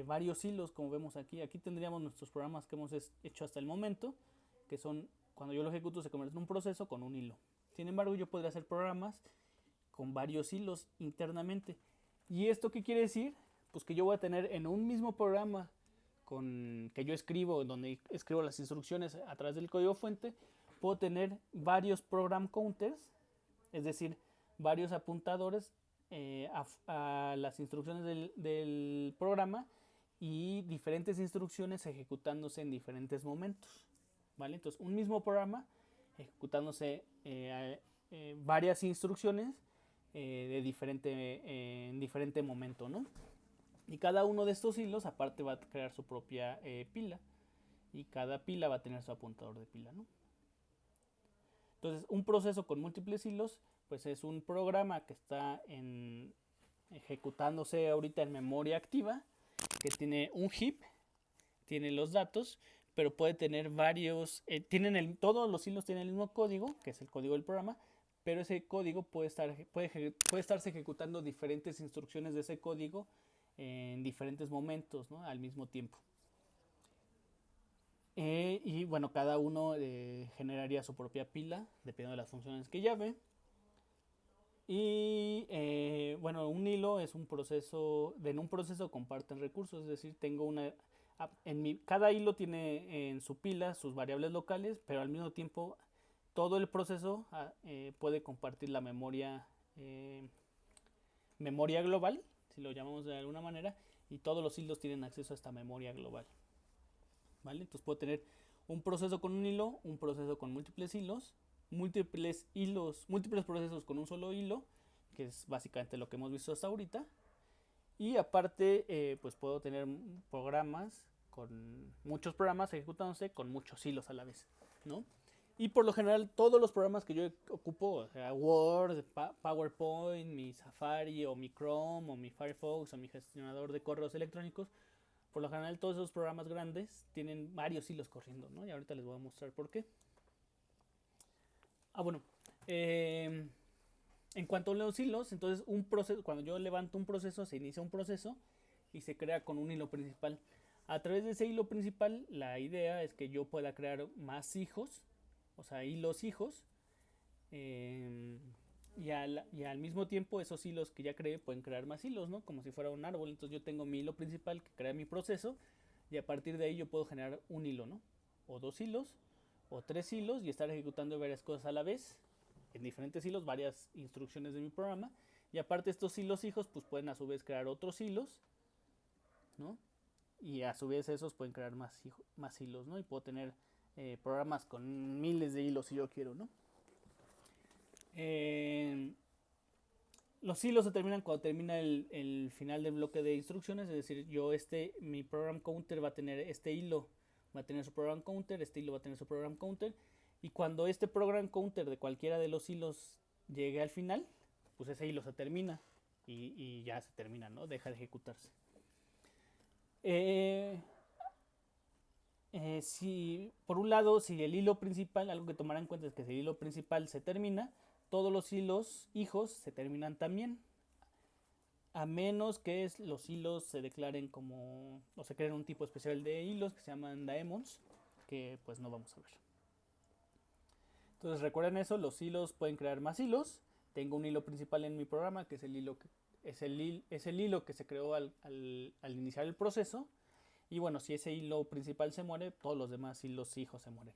varios hilos, como vemos aquí. Aquí tendríamos nuestros programas que hemos hecho hasta el momento, que son, cuando yo lo ejecuto, se convierte en un proceso con un hilo. Sin embargo, yo podría hacer programas con varios hilos internamente. ¿Y esto qué quiere decir? Pues que yo voy a tener en un mismo programa que yo escribo, donde escribo las instrucciones a través del código fuente, puedo tener varios program counters, es decir, varios apuntadores a las instrucciones del programa y diferentes instrucciones ejecutándose en diferentes momentos, ¿vale? Entonces, un mismo programa ejecutándose varias instrucciones en diferente momento, ¿no? Y cada uno de estos hilos aparte va a crear su propia pila, y cada pila va a tener su apuntador de pila, ¿no? Entonces, un proceso con múltiples hilos, pues es un programa que está ejecutándose ahorita en memoria activa, que tiene un heap, tiene los datos, pero puede tener varios, todos los hilos tienen el mismo código, que es el código del programa, pero ese código puede estarse ejecutando diferentes instrucciones de ese código en diferentes momentos, ¿no? Al mismo tiempo. Y bueno, cada uno generaría su propia pila, dependiendo de las funciones que llame. Y bueno, un hilo es un proceso, en un proceso comparten recursos, es decir, cada hilo tiene en su pila sus variables locales, pero al mismo tiempo todo el proceso puede compartir la memoria global, si lo llamamos de alguna manera, y todos los hilos tienen acceso a esta memoria global, ¿vale? Entonces puedo tener un proceso con un hilo, un proceso con múltiples hilos, múltiples procesos con un solo hilo, que es básicamente lo que hemos visto hasta ahorita. Y aparte, pues puedo tener muchos programas ejecutándose con muchos hilos a la vez, ¿no? Y por lo general, todos los programas que yo ocupo, o sea, Word, PowerPoint, mi Safari, o mi Chrome, o mi Firefox, o mi gestionador de correos electrónicos, por lo general todos esos programas grandes tienen varios hilos corriendo, ¿no? Y ahorita les voy a mostrar por qué. Bueno, en cuanto a los hilos, entonces cuando yo levanto un proceso, se inicia un proceso y se crea con un hilo principal. A través de ese hilo principal, la idea es que yo pueda crear más hijos, o sea, hilos hijos, y al mismo tiempo esos hilos que ya creé pueden crear más hilos, ¿no? Como si fuera un árbol. Entonces yo tengo mi hilo principal que crea mi proceso, y a partir de ahí yo puedo generar un hilo, ¿no? O 2 hilos, o 3 hilos, y estar ejecutando varias cosas a la vez, en diferentes hilos, varias instrucciones de mi programa. Y aparte estos hilos hijos pues pueden a su vez crear otros hilos, ¿no? Y a su vez esos pueden crear más hilos, ¿no? Y puedo tener programas con miles de hilos si yo quiero, ¿no? Los hilos se terminan cuando termina el final del bloque de instrucciones, es decir, mi program counter va a tener este hilo, va a tener su program counter, este hilo va a tener su program counter, y cuando este program counter de cualquiera de los hilos llegue al final, pues ese hilo se termina y ya se termina, ¿no? Deja de ejecutarse. Por un lado, si el hilo principal, algo que tomar en cuenta es que si el hilo principal se termina, todos los hilos hijos se terminan también, a menos que los hilos se declaren o se creen un tipo especial de hilos que se llaman daemons, que pues no vamos a ver. Entonces recuerden eso, los hilos pueden crear más hilos. Tengo un hilo principal en mi programa, que es el hilo que se creó al iniciar el proceso. Y bueno, si ese hilo principal se muere, todos los demás hilos hijos se mueren,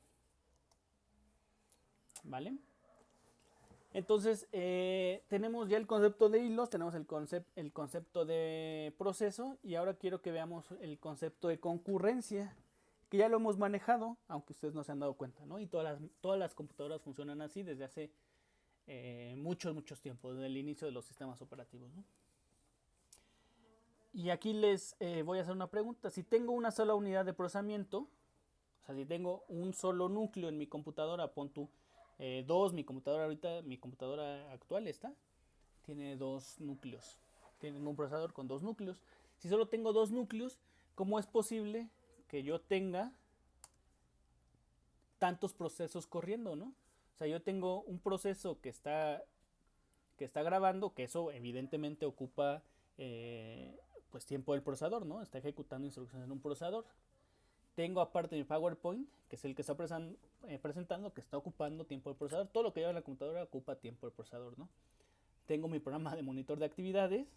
¿vale? Entonces tenemos ya el concepto de hilos, tenemos el concepto de proceso, y ahora quiero que veamos el concepto de concurrencia, que ya lo hemos manejado, aunque ustedes no se han dado cuenta, ¿no? Y todas las computadoras funcionan así desde hace muchos tiempos, desde el inicio de los sistemas operativos, ¿no? Y aquí les voy a hacer una pregunta. Si tengo una sola unidad de procesamiento, o sea, si tengo un solo núcleo en mi computadora, pon tú mi computadora actual tiene 2 núcleos. Tiene un procesador con 2 núcleos. Si solo tengo 2 núcleos, ¿cómo es posible que yo tenga tantos procesos corriendo, ¿no? O sea, yo tengo un proceso que está grabando, que eso evidentemente ocupa pues tiempo del procesador, ¿no? Está ejecutando instrucciones en un procesador. Tengo aparte mi PowerPoint, que es el que está presentando, que está ocupando tiempo del procesador. Todo lo que lleva en la computadora ocupa tiempo del procesador, ¿no? Tengo mi programa de monitor de actividades.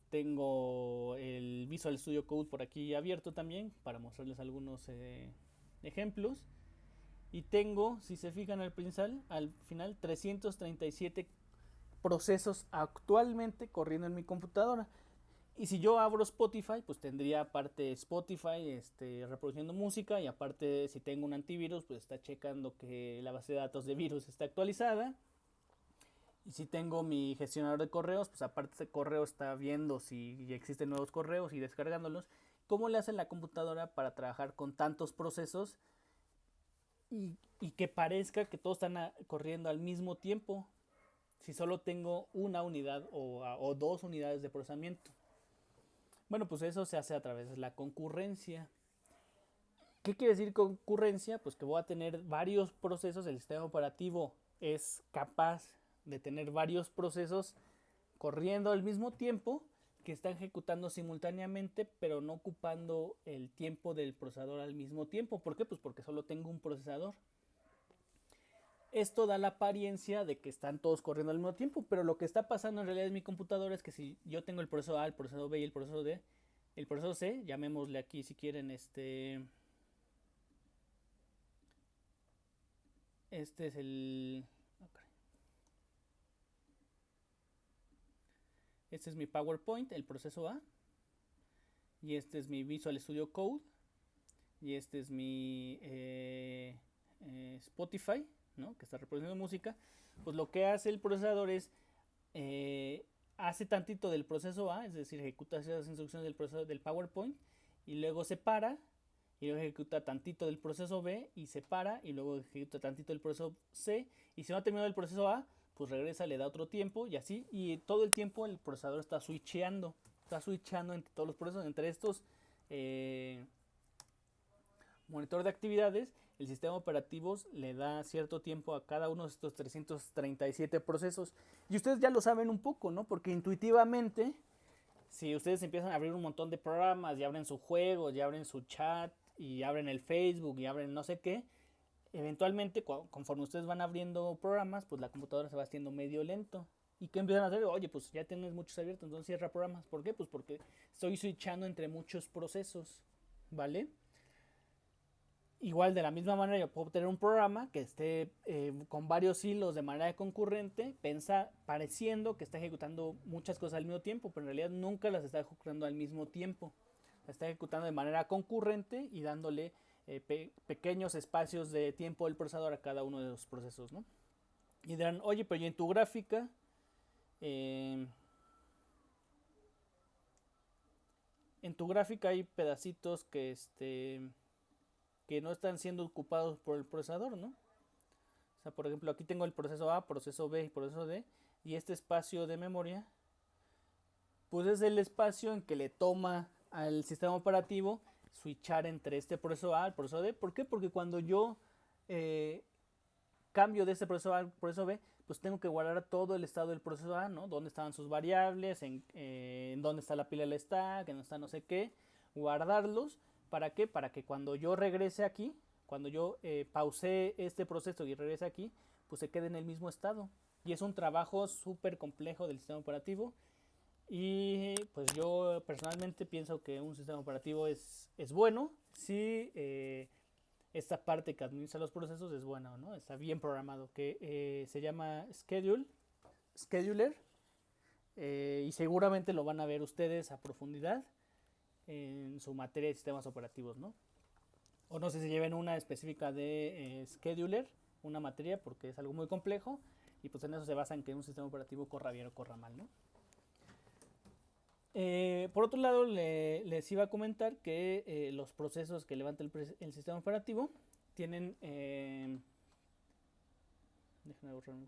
Tengo el Visual Studio Code por aquí abierto también para mostrarles algunos ejemplos. Y tengo, si se fijan al final 337 procesos actualmente corriendo en mi computadora. Y si yo abro Spotify, pues tendría aparte Spotify reproduciendo música, y aparte si tengo un antivirus, pues está checando que la base de datos de virus está actualizada. Y si tengo mi gestionador de correos, pues aparte de correo está viendo si existen nuevos correos y descargándolos. ¿Cómo le hace la computadora para trabajar con tantos procesos y que parezca que todos están corriendo al mismo tiempo? Si solo tengo una unidad o dos unidades de procesamiento. Bueno, pues eso se hace a través de la concurrencia. ¿Qué quiere decir concurrencia? Pues que voy a tener varios procesos. El sistema operativo es capaz de tener varios procesos corriendo al mismo tiempo, que están ejecutando simultáneamente, pero no ocupando el tiempo del procesador al mismo tiempo. ¿Por qué? Pues porque solo tengo un procesador. Esto da la apariencia de que están todos corriendo al mismo tiempo, pero lo que está pasando en realidad en mi computadora es que si yo tengo el procesador A, el procesador B y el procesador D, el procesador C, llamémosle aquí si quieren este es el... Este es mi PowerPoint, el proceso A, y este es mi Visual Studio Code, y este es mi Spotify, ¿no? Que está reproduciendo música. Pues lo que hace el procesador es hace tantito del proceso A, es decir, ejecuta esas instrucciones del proceso del PowerPoint, y luego se para, y luego ejecuta tantito del proceso B y se para, y luego ejecuta tantito del proceso C, y si no ha terminado el proceso A, pues regresa, le da otro tiempo y así, y todo el tiempo el procesador está switcheando entre todos los procesos, entre estos monitor de actividades. El sistema operativo le da cierto tiempo a cada uno de estos 337 procesos. Y ustedes ya lo saben un poco, ¿no? Porque intuitivamente, si ustedes empiezan a abrir un montón de programas, y abren su juego, y abren su chat, y abren el Facebook, y abren no sé qué, eventualmente, conforme ustedes van abriendo programas, pues la computadora se va haciendo medio lento. ¿Y qué empiezan a hacer? Oye, pues ya tienes muchos abiertos, entonces cierra programas. ¿Por qué? Pues porque estoy switchando entre muchos procesos, ¿vale? Igual de la misma manera yo puedo tener un programa que esté con varios hilos de manera concurrente, pareciendo que está ejecutando muchas cosas al mismo tiempo, pero en realidad nunca las está ejecutando al mismo tiempo. Las está ejecutando de manera concurrente y dándole pequeños espacios de tiempo del procesador a cada uno de los procesos, ¿no? Y dirán, oye, pero ¿y en tu gráfica? En tu gráfica hay pedacitos que no están siendo ocupados por el procesador, ¿no? O sea, por ejemplo, aquí tengo el proceso A, proceso B y proceso D, y este espacio de memoria, pues es el espacio en que le toma al sistema operativo switchar entre este proceso A al proceso D. ¿Por qué? Porque cuando yo cambio de este proceso A al proceso B, pues tengo que guardar todo el estado del proceso A, ¿no? Dónde estaban sus variables, en dónde está la pila del stack, en dónde está no sé qué, guardarlos. ¿Para qué? Para que cuando yo regrese aquí, cuando yo pause este proceso y regrese aquí, pues se quede en el mismo estado. Y es un trabajo súper complejo del sistema operativo. Y pues yo personalmente pienso que un sistema operativo es bueno si esta parte que administra los procesos es buena, ¿no? Está bien programado, que se llama Scheduler, y seguramente lo van a ver ustedes a profundidad en su materia de sistemas operativos, ¿no? O no sé si lleven una específica de Scheduler, una materia, porque es algo muy complejo, y pues en eso se basa en que un sistema operativo corra bien o corra mal, ¿no? Por otro lado, les iba a comentar que los procesos que levanta el sistema operativo tienen... déjenme borrar, ¿no?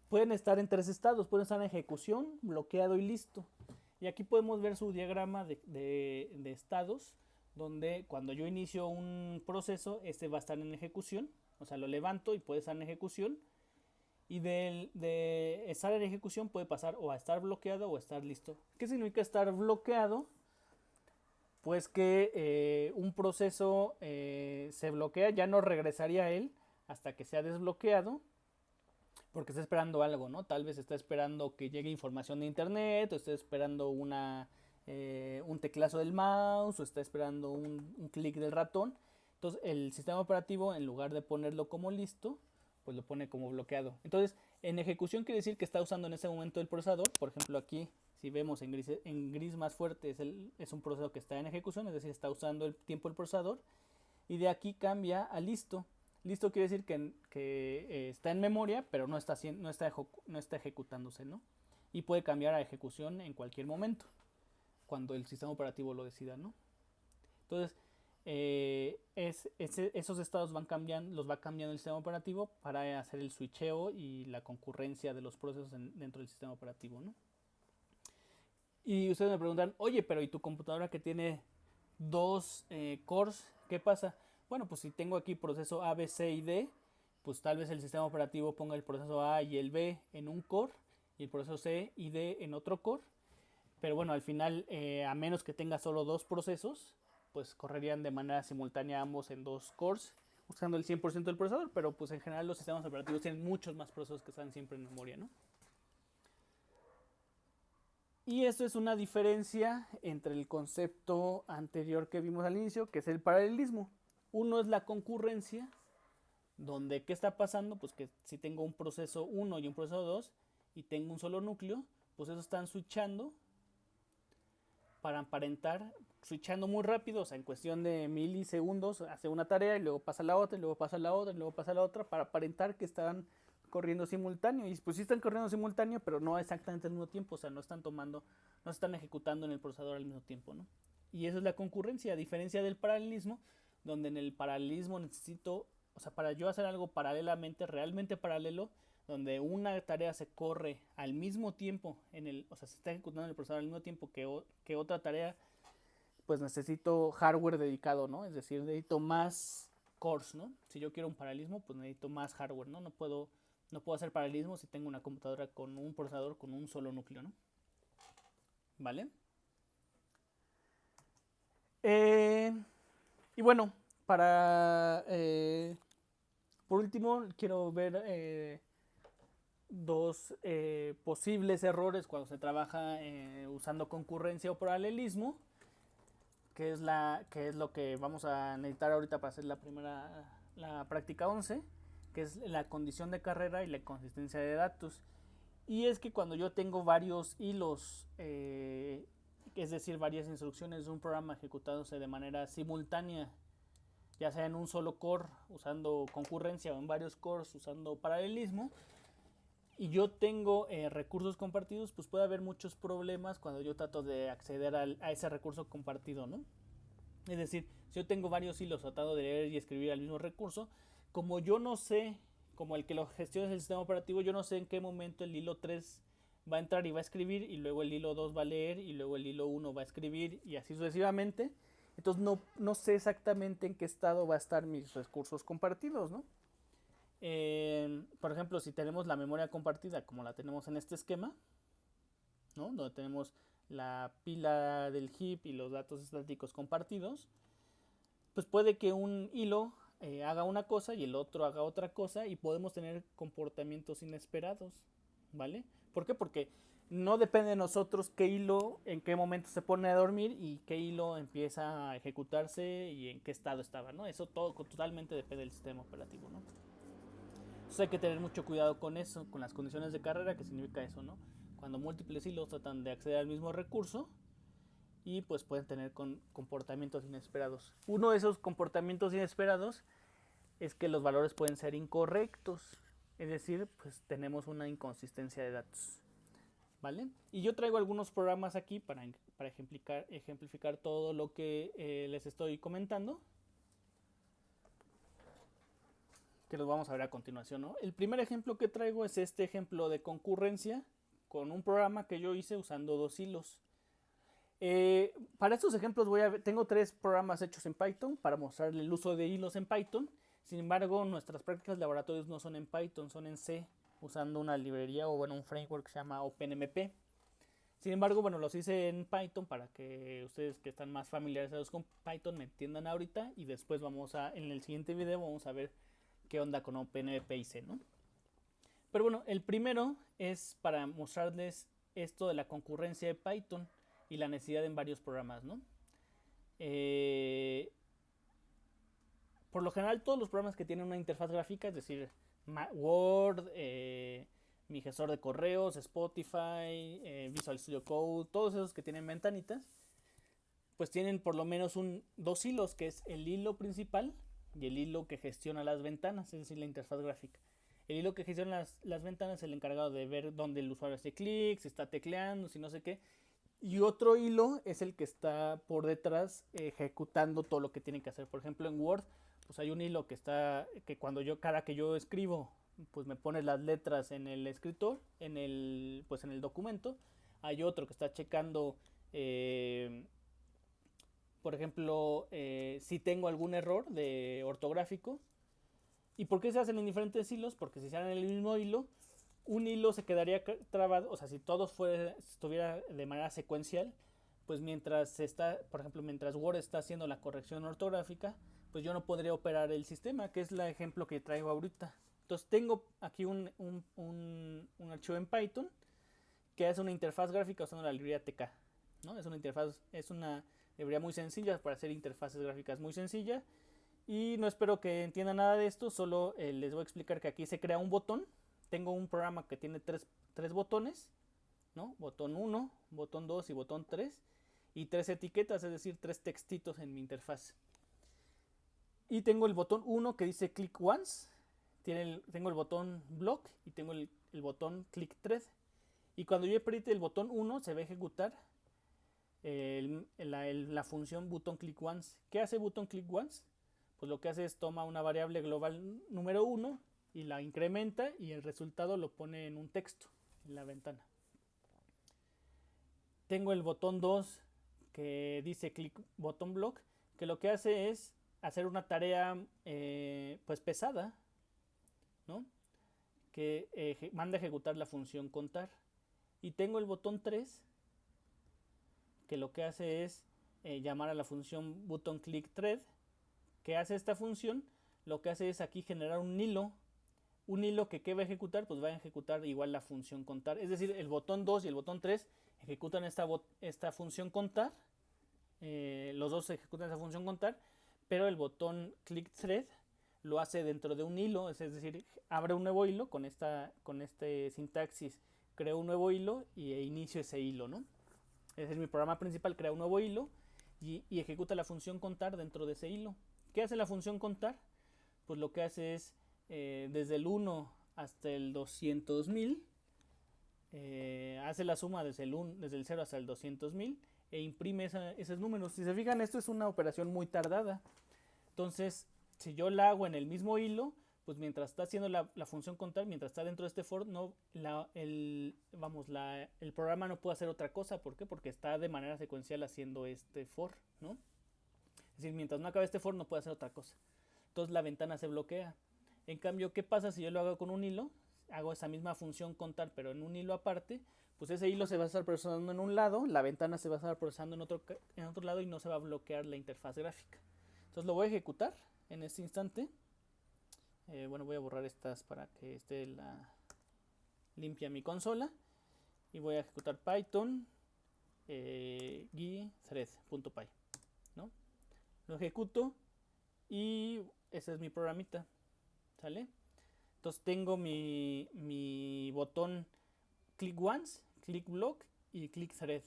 Pueden estar en tres estados, pueden estar en ejecución, bloqueado y listo. Y aquí podemos ver su diagrama de estados, donde cuando yo inicio un proceso, este va a estar en ejecución, o sea, lo levanto y puede estar en ejecución. Y de estar en ejecución puede pasar o a estar bloqueado o a estar listo. ¿Qué significa estar bloqueado? Pues que un proceso se bloquea, ya no regresaría a él hasta que sea desbloqueado, porque está esperando algo, ¿no? Tal vez está esperando que llegue información de internet, o está esperando un teclazo del mouse, o está esperando un clic del ratón, Entonces el sistema operativo, en lugar de ponerlo como listo, pues lo pone como bloqueado. Entonces en ejecución quiere decir que está usando en ese momento el procesador. Por ejemplo, aquí si vemos en gris más fuerte es un proceso que está en ejecución, es decir, está usando el tiempo el procesador. Y de aquí cambia a listo. Listo quiere decir que está en memoria, pero no está ejecutándose, ¿no? Y puede cambiar a ejecución en cualquier momento, cuando el sistema operativo lo decida, ¿no? Entonces, esos estados los va cambiando el sistema operativo para hacer el switcheo y la concurrencia de los procesos dentro del sistema operativo, ¿no? Y ustedes me preguntan, oye, pero ¿y tu computadora que tiene dos cores? ¿Qué pasa? Bueno, pues si tengo aquí proceso A, B, C y D, pues tal vez el sistema operativo ponga el proceso A y el B en un core y el proceso C y D en otro core. Pero bueno, al final, a menos que tenga solo dos procesos, pues correrían de manera simultánea ambos en dos cores, usando el 100% del procesador, pero pues en general los sistemas operativos tienen muchos más procesos que están siempre en memoria, ¿no? Y esto es una diferencia entre el concepto anterior que vimos al inicio, que es el paralelismo. Uno es la concurrencia, donde ¿qué está pasando? Pues que si tengo un proceso 1 y un proceso 2 y tengo un solo núcleo, pues esos están switchando para aparentar, switchando muy rápido, o sea, en cuestión de milisegundos, hace una tarea y luego pasa la otra, y luego pasa la otra, y luego pasa la otra, para aparentar que están corriendo simultáneo. Y pues sí están corriendo simultáneo, pero no exactamente al mismo tiempo, o sea, no están ejecutando en el procesador al mismo tiempo, ¿no? Y eso es la concurrencia, a diferencia del paralelismo, donde en el paralelismo necesito, o sea, para yo hacer algo paralelamente, realmente paralelo, donde una tarea se corre al mismo tiempo o sea, se está ejecutando en el procesador al mismo tiempo que otra tarea, pues necesito hardware dedicado, ¿no? Es decir, necesito más cores, ¿no? Si yo quiero un paralelismo, pues necesito más hardware, ¿no? No puedo hacer paralelismo si tengo una computadora con un procesador con un solo núcleo, ¿no? ¿Vale? Y bueno, por último, quiero ver dos posibles errores cuando se trabaja usando concurrencia o paralelismo, que es lo que vamos a necesitar ahorita para hacer la práctica 11, que es la condición de carrera y la consistencia de datos. Y es que cuando yo tengo varios hilos, es decir, varias instrucciones de un programa ejecutándose de manera simultánea, ya sea en un solo core usando concurrencia o en varios cores usando paralelismo, y yo tengo recursos compartidos, pues puede haber muchos problemas cuando yo trato de acceder a ese recurso compartido, ¿no? Es decir, si yo tengo varios hilos tratando de leer y escribir al mismo recurso, como yo no sé, como el que lo gestiona es el sistema operativo, yo no sé en qué momento el hilo 3 va a entrar y va a escribir, y luego el hilo 2 va a leer, y luego el hilo 1 va a escribir, y así sucesivamente. Entonces no sé exactamente en qué estado va a estar mis recursos compartidos, ¿no? Por ejemplo, si tenemos la memoria compartida como la tenemos en este esquema, ¿no? Donde tenemos la pila del heap y los datos estáticos compartidos, pues puede que un hilo haga una cosa y el otro haga otra cosa, y podemos tener comportamientos inesperados, ¿vale? ¿Por qué? Porque no depende de nosotros qué hilo en qué momento se pone a dormir y qué hilo empieza a ejecutarse y en qué estado estaba, ¿no? Eso todo totalmente depende del sistema operativo, ¿no? Entonces hay que tener mucho cuidado con eso, con las condiciones de carrera, que significa eso, ¿no? Cuando múltiples hilos tratan de acceder al mismo recurso y pues pueden tener comportamientos inesperados. Uno de esos comportamientos inesperados es que los valores pueden ser incorrectos, es decir, pues tenemos una inconsistencia de datos, ¿vale? Y yo traigo algunos programas aquí para ejemplificar todo lo que les estoy comentando, que los vamos a ver a continuación, ¿no? El primer ejemplo que traigo es este ejemplo de concurrencia con un programa que yo hice usando dos hilos. Para estos ejemplos tengo tres programas hechos en Python para mostrar el uso de hilos en Python. Sin embargo, nuestras prácticas de laboratorios no son en Python, son en C, usando una librería o bueno, un framework que se llama OpenMP. Sin embargo, bueno, los hice en Python para que ustedes que están más familiarizados con Python me entiendan ahorita, y después en el siguiente video vamos a ver qué onda con OpenMP y C, ¿no? Pero bueno, el primero es para mostrarles esto de la concurrencia de Python y la necesidad en varios programas, ¿no? por lo general todos los programas que tienen una interfaz gráfica, es decir, Word, mi gestor de correos, Spotify, Visual Studio Code, todos esos que tienen ventanitas, pues tienen por lo menos dos hilos, que es el hilo principal y el hilo que gestiona las ventanas, es decir, la interfaz gráfica. El hilo que gestiona las ventanas es el encargado de ver dónde el usuario hace clic, si está tecleando, si no sé qué. Y otro hilo es el que está por detrás ejecutando todo lo que tiene que hacer. Por ejemplo, en Word, pues hay un hilo que está, que cada que yo escribo, pues me pone las letras en el escritor, en el documento. Hay otro que está checando, por ejemplo, si tengo algún error de ortográfico. ¿Y por qué se hacen en diferentes hilos? Porque si se hacen en el mismo hilo, un hilo se quedaría trabado, o sea, si todo estuviera de manera secuencial, pues por ejemplo, mientras Word está haciendo la corrección ortográfica, pues yo no podría operar el sistema, que es el ejemplo que traigo ahorita. Entonces tengo aquí un archivo en Python que hace una interfaz gráfica usando la librería TK, ¿no? Es una librería muy sencilla para hacer interfaces gráficas muy sencilla. Y no espero que entiendan nada de esto, solo les voy a explicar que aquí se crea un botón. Tengo un programa que tiene tres botones, ¿no? Botón 1, botón 2 y botón 3. Y tres etiquetas, es decir, tres textitos en mi interfaz. Y tengo el botón 1 que dice click once. Tengo el botón block y tengo el botón click thread. Y cuando yo apriete el botón 1 se va a ejecutar la función button click once. ¿Qué hace button click once? Pues lo que hace es toma una variable global número 1 y la incrementa y el resultado lo pone en un texto en la ventana. Tengo el botón 2 que dice click button block, que lo que hace es hacer una tarea pues pesada, ¿no? Que manda a ejecutar la función contar. Y tengo el botón 3 que lo que hace es llamar a la función button click thread. ¿Qué hace esta función? Lo que hace es aquí generar un hilo que ¿qué va a ejecutar? Pues va a ejecutar igual la función contar. Es decir, el botón 2 y el botón 3 ejecutan esta función contar. Los dos ejecutan esa función contar, pero el botón click thread lo hace dentro de un hilo, es decir, abre un nuevo hilo con este sintaxis, creo un nuevo hilo y inicio ese hilo, ¿no? Es decir, mi programa principal crea un nuevo hilo y ejecuta la función contar dentro de ese hilo. ¿Qué hace la función contar? Pues lo que hace es desde el 1 hasta el 200.000, hace la suma desde el 0 hasta el 200.000 e imprime esos números. Si se fijan, esto es una operación muy tardada. Entonces, si yo la hago en el mismo hilo, pues mientras está haciendo la función contar, mientras está dentro de este for, el programa no puede hacer otra cosa. ¿Por qué? Porque está de manera secuencial haciendo este for, ¿no? Es decir, mientras no acabe este for no puede hacer otra cosa. Entonces la ventana se bloquea. En cambio, ¿qué pasa si yo lo hago con un hilo? Hago esa misma función contar, pero en un hilo aparte, pues ese hilo se va a estar procesando en un lado, la ventana se va a estar procesando en otro lado y no se va a bloquear la interfaz gráfica. Entonces lo voy a ejecutar en este instante. Bueno, voy a borrar estas para que esté limpia mi consola. Y voy a ejecutar Python thread.py, ¿no? Lo ejecuto y ese es mi programita, ¿sale? Entonces tengo mi botón click once, click block y click thread.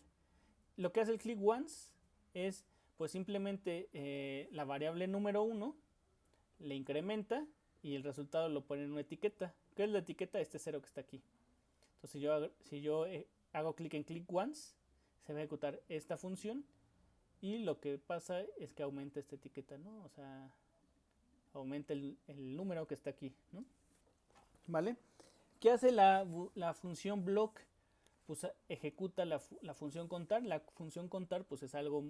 Lo que hace el click once es pues simplemente la variable número 1 le incrementa y el resultado lo pone en una etiqueta. ¿Qué es la etiqueta? Este 0 que está aquí. Entonces si yo hago clic en click once, se va a ejecutar esta función y lo que pasa es que aumenta esta etiqueta, ¿no? O sea, aumenta el número que está aquí, ¿no? ¿Vale? ¿Qué hace la función block? Pues ejecuta la función contar. La función contar pues es algo,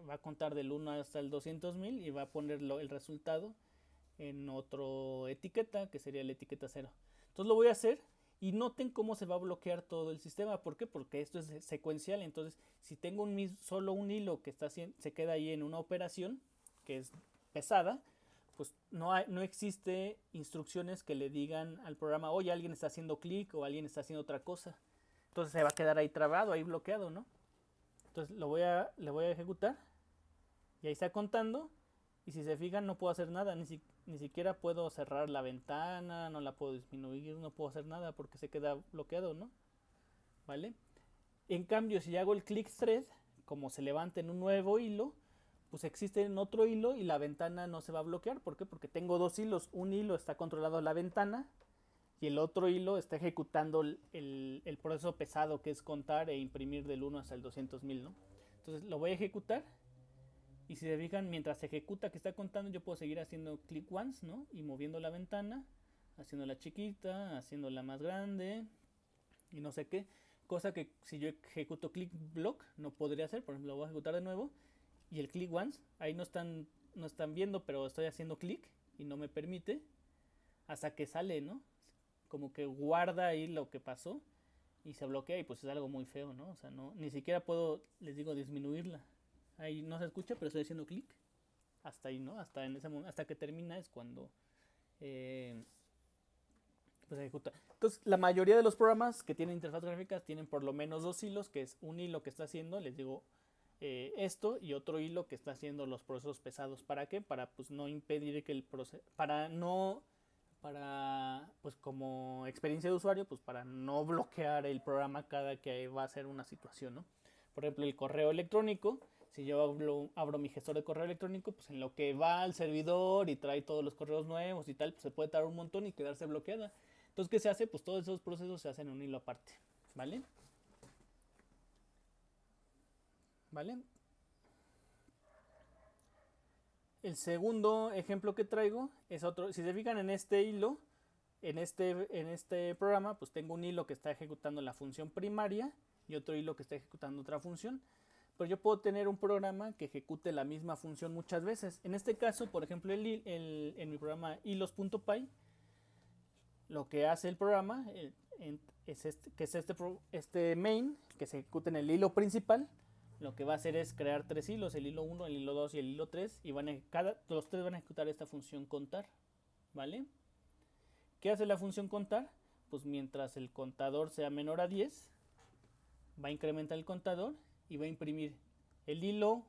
va a contar del 1 hasta el 200.000 y va a poner el resultado en otra etiqueta, que sería la etiqueta 0. Entonces lo voy a hacer y noten cómo se va a bloquear todo el sistema. ¿Por qué? Porque esto es secuencial. Entonces, si tengo solo un hilo que se queda ahí en una operación que es pesada, pues no existe instrucciones que le digan al programa, oye, alguien está haciendo clic o alguien está haciendo otra cosa. Entonces se va a quedar ahí trabado, ahí bloqueado, ¿no? Entonces le voy a ejecutar y ahí está contando Y si se fijan, no puedo hacer nada, ni siquiera puedo cerrar la ventana, no la puedo disminuir, no puedo hacer nada porque se queda bloqueado, ¿no? ¿Vale? En cambio, si hago el click thread, como se levanta en un nuevo hilo, pues existe en otro hilo y la ventana no se va a bloquear. ¿Por qué? Porque tengo dos hilos. Un hilo está controlando la ventana y el otro hilo está ejecutando el proceso pesado, que es contar e imprimir del 1 hasta el 200.000, ¿no? Entonces lo voy a ejecutar y si se fijan, mientras se ejecuta que está contando, yo puedo seguir haciendo click once, ¿no? Y moviendo la ventana, haciéndola chiquita, haciéndola más grande y no sé qué. Cosa que si yo ejecuto click block no podría hacer. Por ejemplo, lo voy a ejecutar de nuevo y el click once, ahí no están viendo, pero estoy haciendo clic y no me permite hasta que sale, ¿no? Como que guarda ahí lo que pasó y se bloquea y pues es algo muy feo, ¿no? O sea, no, ni siquiera puedo, les digo, disminuirla. Ahí no se escucha, pero estoy haciendo clic. Hasta ahí, ¿no? Hasta en ese momento, hasta que termina es cuando eh, pues ejecuta. Entonces, la mayoría de los programas que tienen interfaz gráfica tienen por lo menos dos hilos, que es un hilo que está haciendo, les digo, esto, y otro hilo que está haciendo los procesos pesados. ¿Para qué? Para pues no impedir que el proceso, pues como experiencia de usuario, pues para no bloquear el programa cada que va a hacer una situación, ¿no? Por ejemplo, el correo electrónico, si yo abro mi gestor de correo electrónico, pues en lo que va al servidor y trae todos los correos nuevos y tal, pues se puede tardar un montón y quedarse bloqueada. Entonces, ¿qué se hace? Pues todos esos procesos se hacen en un hilo aparte, ¿vale? ¿Vale? El segundo ejemplo que traigo es otro. Si se fijan en este hilo, en este programa, pues tengo un hilo que está ejecutando la función primaria y otro hilo que está ejecutando otra función. Pero yo puedo tener un programa que ejecute la misma función muchas veces. En este caso, por ejemplo, en mi programa hilos.py, lo que hace el programa es este main que se ejecuta en el hilo principal. Lo que va a hacer es crear tres hilos, el hilo 1, el hilo 2 y el hilo 3, y los tres van a ejecutar esta función contar, ¿vale? ¿Qué hace la función contar? Pues mientras el contador sea menor a 10, va a incrementar el contador y va a imprimir el hilo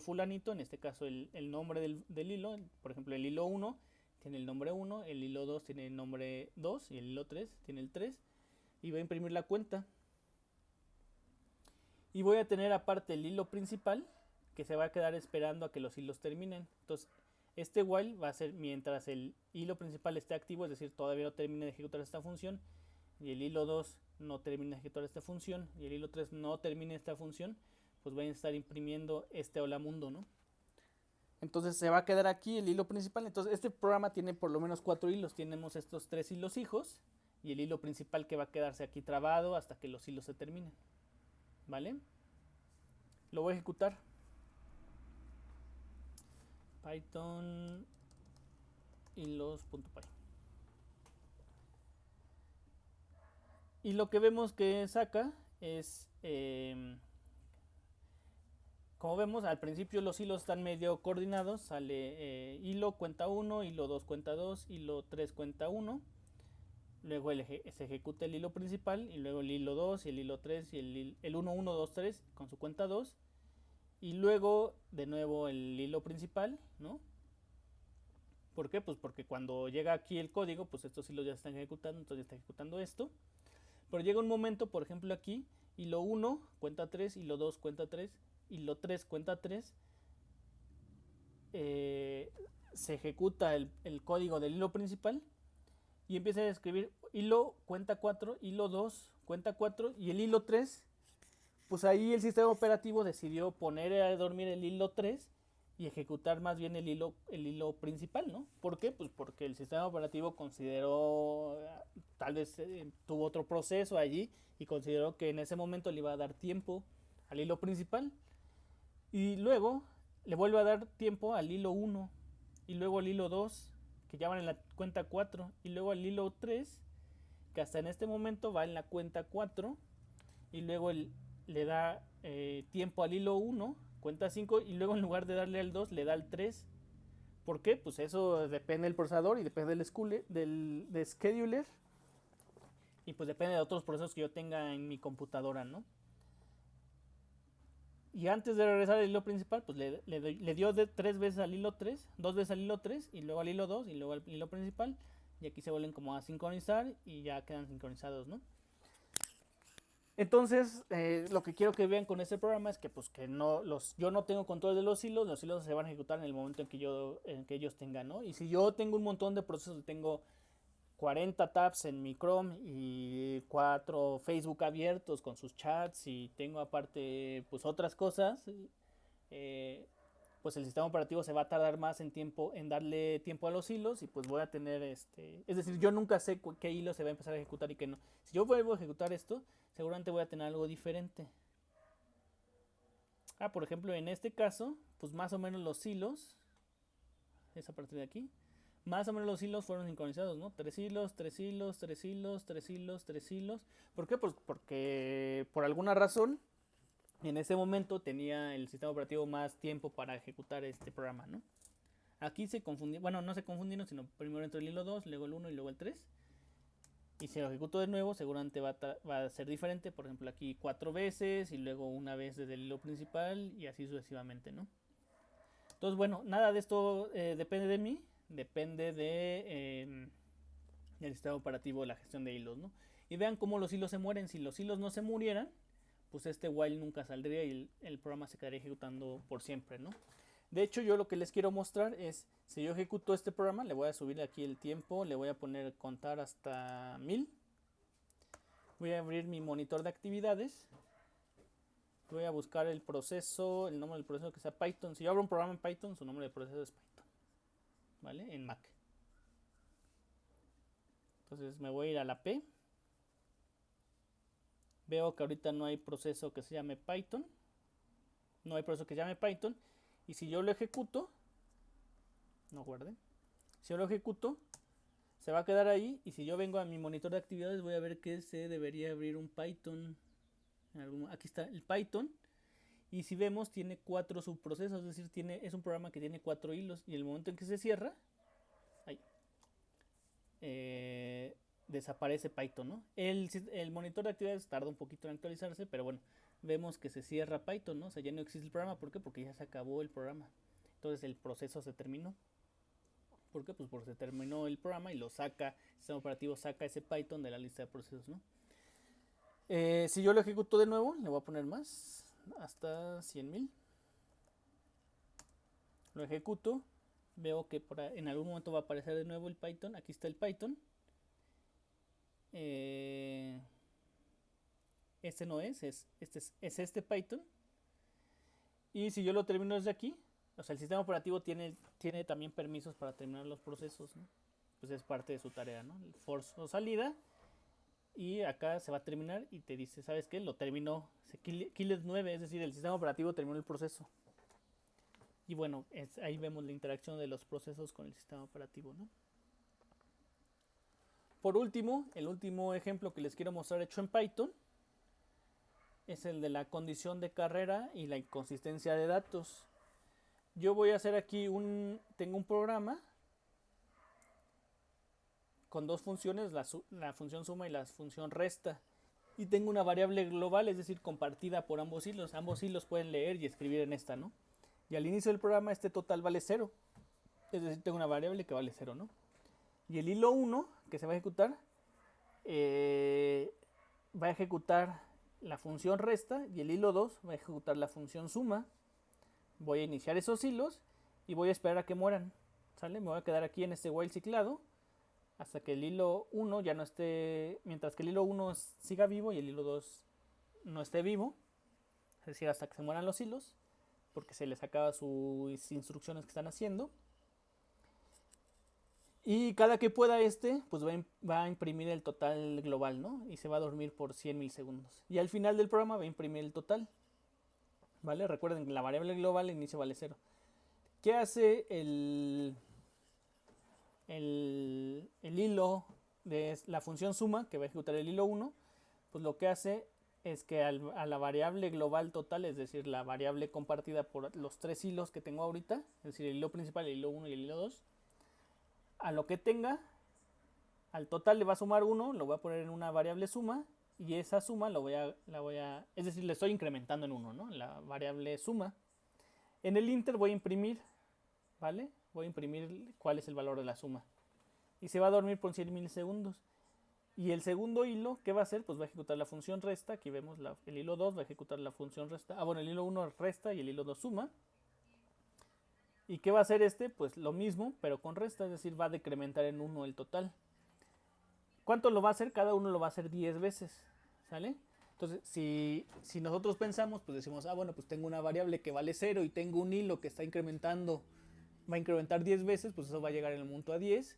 fulanito, en este caso el nombre del hilo. Por ejemplo, el hilo 1 tiene el nombre 1, el hilo 2 tiene el nombre 2 y el hilo 3 tiene el 3, y va a imprimir la cuenta. Y voy a tener aparte el hilo principal que se va a quedar esperando a que los hilos terminen. Entonces, este while va a ser mientras el hilo principal esté activo, es decir, todavía no termine de ejecutar esta función, y el hilo 2 no termine de ejecutar esta función, y el hilo 3 no termine esta función, pues van a estar imprimiendo este hola mundo, ¿no? Entonces se va a quedar aquí el hilo principal. Entonces este programa tiene por lo menos 4 hilos. Tenemos estos 3 hilos hijos y el hilo principal que va a quedarse aquí trabado hasta que los hilos se terminen. ¿Vale? Lo voy a ejecutar. Python hilos.py. Y lo que vemos que saca es, como vemos, al principio los hilos están medio coordinados. Sale hilo cuenta 1, hilo 2 cuenta 2, hilo 3 cuenta 1. Luego se ejecuta el hilo principal y luego el hilo 2 y el hilo 3 y el 1, 1, 2, 3 con su cuenta 2. Y luego de nuevo el hilo principal, ¿no? ¿Por qué? Pues porque cuando llega aquí el código, pues estos hilos ya están ejecutando, entonces ya está ejecutando esto. Pero llega un momento, por ejemplo aquí, hilo 1 cuenta 3, hilo 2 cuenta 3, hilo 3 cuenta 3. Se ejecuta el código del hilo principal y empieza a escribir hilo cuenta 4, hilo 2 cuenta 4 y el hilo 3. Pues ahí el sistema operativo decidió poner a dormir el hilo 3 y ejecutar más bien el hilo principal, ¿no? ¿Por qué? Pues porque el sistema operativo consideró, tal vez tuvo otro proceso allí y consideró que en ese momento le iba a dar tiempo al hilo principal y luego le vuelve a dar tiempo al hilo 1 y luego al hilo 2 que ya van en la cuenta 4 y luego al hilo 3 que hasta en este momento va en la cuenta 4 y luego le da tiempo al hilo 1, cuenta 5 y luego en lugar de darle al 2 le da al 3. ¿Por qué? Pues eso depende del procesador y depende del scheduler y pues depende de otros procesos que yo tenga en mi computadora, ¿no? Y antes de regresar al hilo principal, pues le dio 3 veces al hilo 3, 2 veces al hilo 3, y luego al hilo 2, y luego al hilo principal. Y aquí se vuelven como a sincronizar y ya quedan sincronizados, ¿no? Entonces, lo que quiero que vean con este programa es que, pues, yo no tengo control de los hilos se van a ejecutar en el momento en que ellos tengan, ¿no? Y si yo tengo un montón de procesos, tengo 40 tabs en mi Chrome y 4 Facebook abiertos con sus chats y tengo aparte, pues, otras cosas, eh, pues el sistema operativo se va a tardar más en darle tiempo a los hilos y pues voy a tener es decir, yo nunca sé qué hilo se va a empezar a ejecutar y qué no. Si yo vuelvo a ejecutar esto, seguramente voy a tener algo diferente. Por ejemplo, en este caso, pues más o menos los hilos, es a partir de aquí, más o menos los hilos fueron sincronizados, ¿no? 3 hilos, 3 hilos, 3 hilos, 3 hilos, 3 hilos. ¿Por qué? Pues porque por alguna razón en ese momento tenía el sistema operativo más tiempo para ejecutar este programa, ¿no? Aquí se confundieron, bueno, no se confundieron, sino primero entró el hilo 2, luego el 1 y luego el 3. Y si lo ejecuto de nuevo, seguramente va a ser diferente. Por ejemplo, aquí 4 veces y luego una vez desde el hilo principal y así sucesivamente, ¿no? Entonces, bueno, nada de esto depende de mí, depende del sistema operativo de la gestión de hilos, ¿no? Y vean cómo los hilos se mueren. Si los hilos no se murieran, pues este while nunca saldría y el programa se quedaría ejecutando por siempre, ¿no? De hecho, yo lo que les quiero mostrar es, si yo ejecuto este programa, le voy a subir aquí el tiempo, le voy a poner contar hasta 1000. Voy a abrir mi monitor de actividades. Voy a buscar el proceso, el nombre del proceso que sea Python. Si yo abro un programa en Python, su nombre de proceso es Python, ¿vale? En Mac. Entonces me voy a ir a la P. Veo que ahorita no hay proceso que se llame Python. No hay proceso que se llame Python. Y si yo lo ejecuto, no guarden. Si yo lo ejecuto, se va a quedar ahí. Y si yo vengo a mi monitor de actividades, voy a ver que se debería abrir un Python. Aquí está el Python. Y si vemos, tiene 4 subprocesos. Es decir, es un programa que tiene 4 hilos. Y el momento en que se cierra, ahí, desaparece Python, ¿no? El monitor de actividades tarda un poquito en actualizarse, pero bueno, vemos que se cierra Python, ¿no? O sea, ya no existe el programa. ¿Por qué? Porque ya se acabó el programa. Entonces el proceso se terminó. ¿Por qué? Pues porque se terminó el programa y el sistema operativo saca ese Python de la lista de procesos, ¿no? Si yo lo ejecuto de nuevo, le voy a poner más, hasta 100.000. Lo ejecuto, veo que en algún momento va a aparecer de nuevo el Python. Aquí está el Python. Este no es este Python. Y si yo lo termino desde aquí, o sea, el sistema operativo tiene también permisos para terminar los procesos, ¿no? Pues es parte de su tarea, ¿no? El force o salida. Y acá se va a terminar y te dice, ¿sabes qué? Lo terminó. Killed 9, es decir, el sistema operativo terminó el proceso. Y bueno, ahí vemos la interacción de los procesos con el sistema operativo, ¿no? Por último, el último ejemplo que les quiero mostrar hecho en Python es el de la condición de carrera y la inconsistencia de datos. Yo voy a hacer aquí tengo un programa con 2 funciones, la función suma y la función resta. Y tengo una variable global, es decir, compartida por ambos hilos. Ambos hilos pueden leer y escribir en esta, ¿no? Y al inicio del programa este total vale 0. Es decir, tengo una variable que vale 0, ¿no? Y el hilo 1 que se va a ejecutar, va a ejecutar la función resta y el hilo 2 va a ejecutar la función suma. Voy a iniciar esos hilos y voy a esperar a que mueran, ¿sale? Me voy a quedar aquí en este while ciclado hasta que el hilo 1 ya no esté, mientras que el hilo 1 siga vivo y el hilo 2 no esté vivo, es decir, hasta que se mueran los hilos, porque se les acaba sus instrucciones que están haciendo. Y cada que pueda pues va a imprimir el total global, ¿no? Y se va a dormir por 100 milisegundos. Y al final del programa va a imprimir el total, ¿vale? Recuerden que la variable global al inicio vale 0. ¿Qué hace el hilo de la función suma, que va a ejecutar el hilo 1? Pues lo que hace es que a la variable global total, es decir, la variable compartida por los 3 hilos que tengo ahorita, es decir, el hilo principal, el hilo 1 y el hilo 2, a lo que tenga, al total le va a sumar 1, lo voy a poner en una variable suma, y esa suma es decir, le estoy incrementando en 1, ¿no? La variable suma. En el inter voy a imprimir, ¿vale? Voy a imprimir cuál es el valor de la suma. Y se va a dormir por 100 milisegundos. Y el segundo hilo, ¿qué va a hacer? Pues va a ejecutar la función resta. Aquí vemos el hilo 2 va a ejecutar la función resta. Bueno, el hilo 1 resta y el hilo 2 suma. ¿Y qué va a hacer este? Pues lo mismo, pero con resta, es decir, va a decrementar en 1 el total. ¿Cuánto lo va a hacer? Cada uno lo va a hacer 10 veces, ¿sale? Entonces, si nosotros pensamos, pues decimos, bueno, pues tengo una variable que vale 0 y tengo un hilo que está incrementando, va a incrementar 10 veces, pues eso va a llegar en el punto a 10.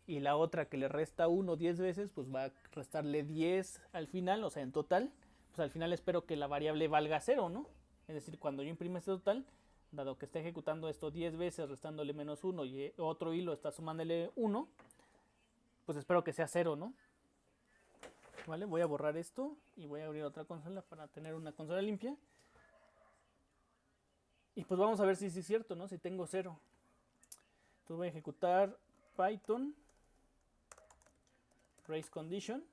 Y la otra que le resta 1 10 veces, pues va a restarle 10 al final, o sea, en total. Pues al final espero que la variable valga 0, ¿no? Es decir, cuando yo imprime este total, dado que está ejecutando esto 10 veces, restándole menos 1 y otro hilo está sumándole 1, pues espero que sea 0, ¿no? Vale, voy a borrar esto y voy a abrir otra consola para tener una consola limpia. Y pues vamos a ver si es cierto, ¿no? Si tengo 0. Entonces voy a ejecutar Python raise condition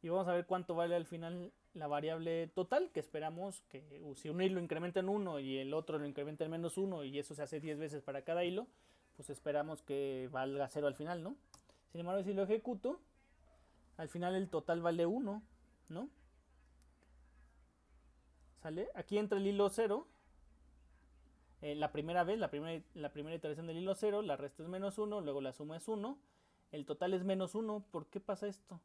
y vamos a ver cuánto vale al final la variable total, que esperamos que si un hilo incrementa en 1 y el otro lo incrementa en menos 1 y eso se hace 10 veces para cada hilo, pues esperamos que valga 0 al final, ¿no? Sin embargo, si lo ejecuto, al final el total vale 1, ¿no? ¿Sale? Aquí entra el hilo 0. La primera vez, la primera iteración del hilo 0, la resta es menos 1, luego la suma es 1, el total es menos 1, ¿por qué pasa esto?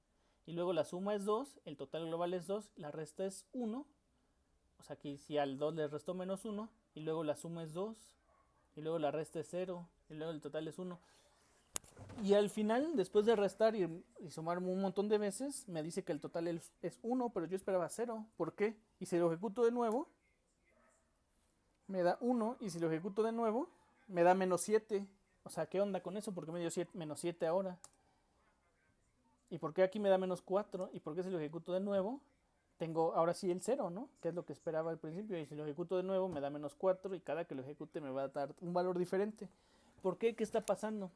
Y luego la suma es 2, el total global es 2, la resta es 1, o sea aquí si al 2 le restó menos 1, y luego la suma es 2, y luego la resta es 0, y luego el total es 1. Y al final, después de restar y sumar un montón de veces, me dice que el total es 1, pero yo esperaba 0, ¿por qué? Y si lo ejecuto de nuevo, me da 1, y si lo ejecuto de nuevo, me da menos 7. O sea, ¿qué onda con eso? ¿Por qué me dio menos 7 ahora? ¿Y por qué aquí me da menos 4? ¿Y por qué si lo ejecuto de nuevo, tengo ahora sí el 0, ¿no? Que es lo que esperaba al principio. Y si lo ejecuto de nuevo, me da menos 4 y cada que lo ejecute me va a dar un valor diferente. ¿Por qué? ¿Qué está pasando?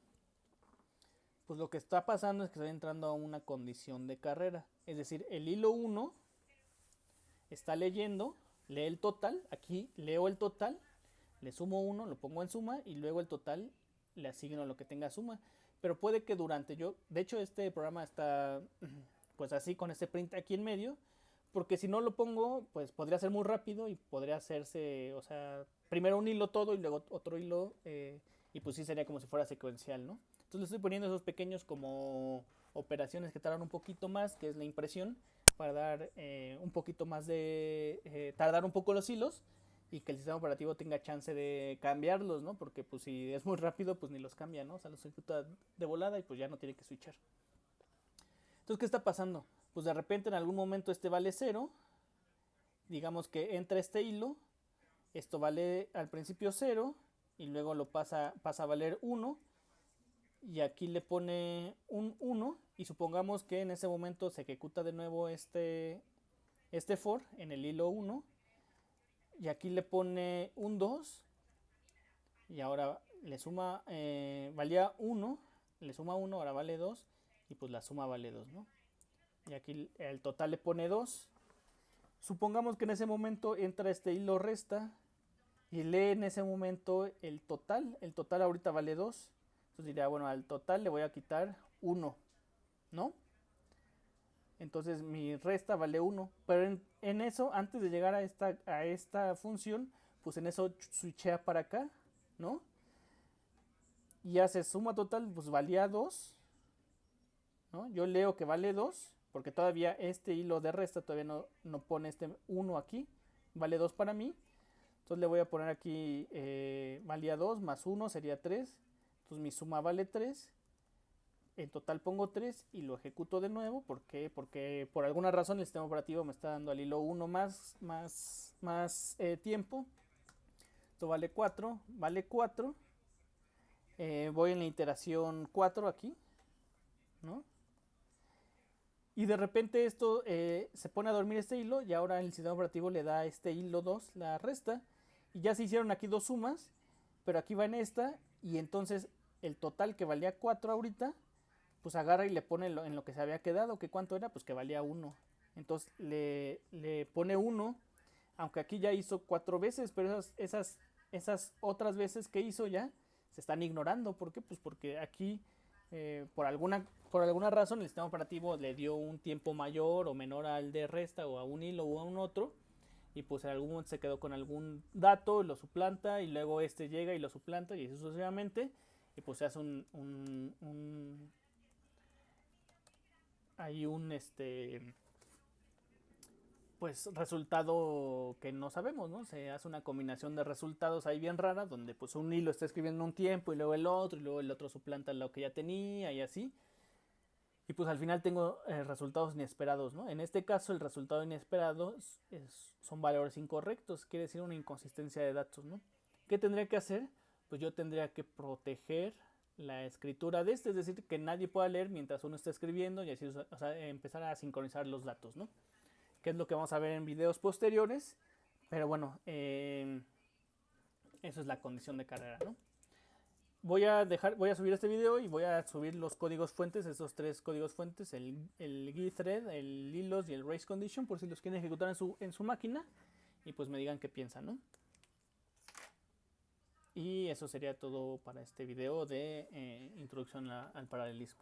Pues lo que está pasando es que estoy entrando a una condición de carrera. Es decir, el hilo 1 está leyendo, lee el total, aquí leo el total, le sumo 1, lo pongo en suma y luego el total le asigno lo que tenga suma. Pero puede que de hecho este programa está pues así con este print aquí en medio, porque si no lo pongo, pues podría ser muy rápido y podría hacerse, o sea, primero un hilo todo y luego otro hilo, y pues sí sería como si fuera secuencial, ¿no? Entonces le estoy poniendo esos pequeños como operaciones que tardan un poquito más, que es la impresión, para dar un poquito más de tardar un poco los hilos y que el sistema operativo tenga chance de cambiarlos, ¿no? Porque pues si es muy rápido, pues ni los cambia, ¿no? O sea, los ejecuta de volada y pues ya no tiene que switchar. Entonces, ¿qué está pasando? Pues de repente en algún momento este vale 0, digamos que entra este hilo, esto vale al principio 0 y luego lo pasa a valer 1 y aquí le pone un 1 y supongamos que en ese momento se ejecuta de nuevo este for en el hilo 1 y aquí le pone un 2 y ahora le suma, valía 1, le suma 1, ahora vale 2 y pues la suma vale 2, ¿no? Y aquí el total le pone 2. Supongamos que en ese momento entra este hilo resta y lee en ese momento el total ahorita vale 2. Entonces diría, bueno, al total le voy a quitar 1, ¿no? Entonces mi resta vale 1. Pero en eso, antes de llegar a esta función, pues en eso switchea para acá, ¿no? Y hace suma total, pues valía 2, ¿no? Yo leo que vale 2, porque todavía este hilo de resta todavía no pone este 1 aquí, vale 2 para mí. Entonces le voy a poner aquí, valía 2 más 1 sería 3, entonces mi suma vale 3. En total pongo 3 y lo ejecuto de nuevo. ¿Por qué? Porque por alguna razón el sistema operativo me está dando al hilo 1 más tiempo. Esto vale 4, voy en la iteración 4 aquí, ¿no? Y de repente esto se pone a dormir este hilo y ahora el sistema operativo le da a este hilo 2 la resta. Y ya se hicieron aquí dos sumas, pero aquí va en esta y entonces el total que valía 4 ahorita, pues agarra y le pone en lo que se había quedado, que cuánto era, pues que valía uno. Entonces le pone uno, aunque aquí ya hizo 4 veces, pero esas otras veces que hizo ya se están ignorando. ¿Por qué? Pues porque aquí por alguna razón el sistema operativo le dio un tiempo mayor o menor al de resta o a un hilo o a un otro, y pues en algún momento se quedó con algún dato, lo suplanta y luego este llega y lo suplanta y así sucesivamente, y pues se hace hay un pues resultado que no sabemos, ¿no? Se hace una combinación de resultados ahí bien rara, donde pues un hilo está escribiendo un tiempo y luego y luego el otro suplanta lo que ya tenía y así. Y pues al final tengo resultados inesperados, ¿no? En este caso el resultado inesperado son valores incorrectos, quiere decir una inconsistencia de datos, ¿no? ¿Qué tendría que hacer? Pues yo tendría que proteger la escritura de es decir, que nadie pueda leer mientras uno está escribiendo y así, o sea, empezar a sincronizar los datos, ¿no? Que es lo que vamos a ver en videos posteriores, pero bueno, eso es la condición de carrera, ¿no? Voy a subir este video y voy a subir los códigos fuentes, esos 3 códigos fuentes, el GitThread, el Lilos y el Race Condition, por si los quieren ejecutar en su máquina y pues me digan qué piensan, ¿no? Y eso sería todo para este video de introducción al paralelismo.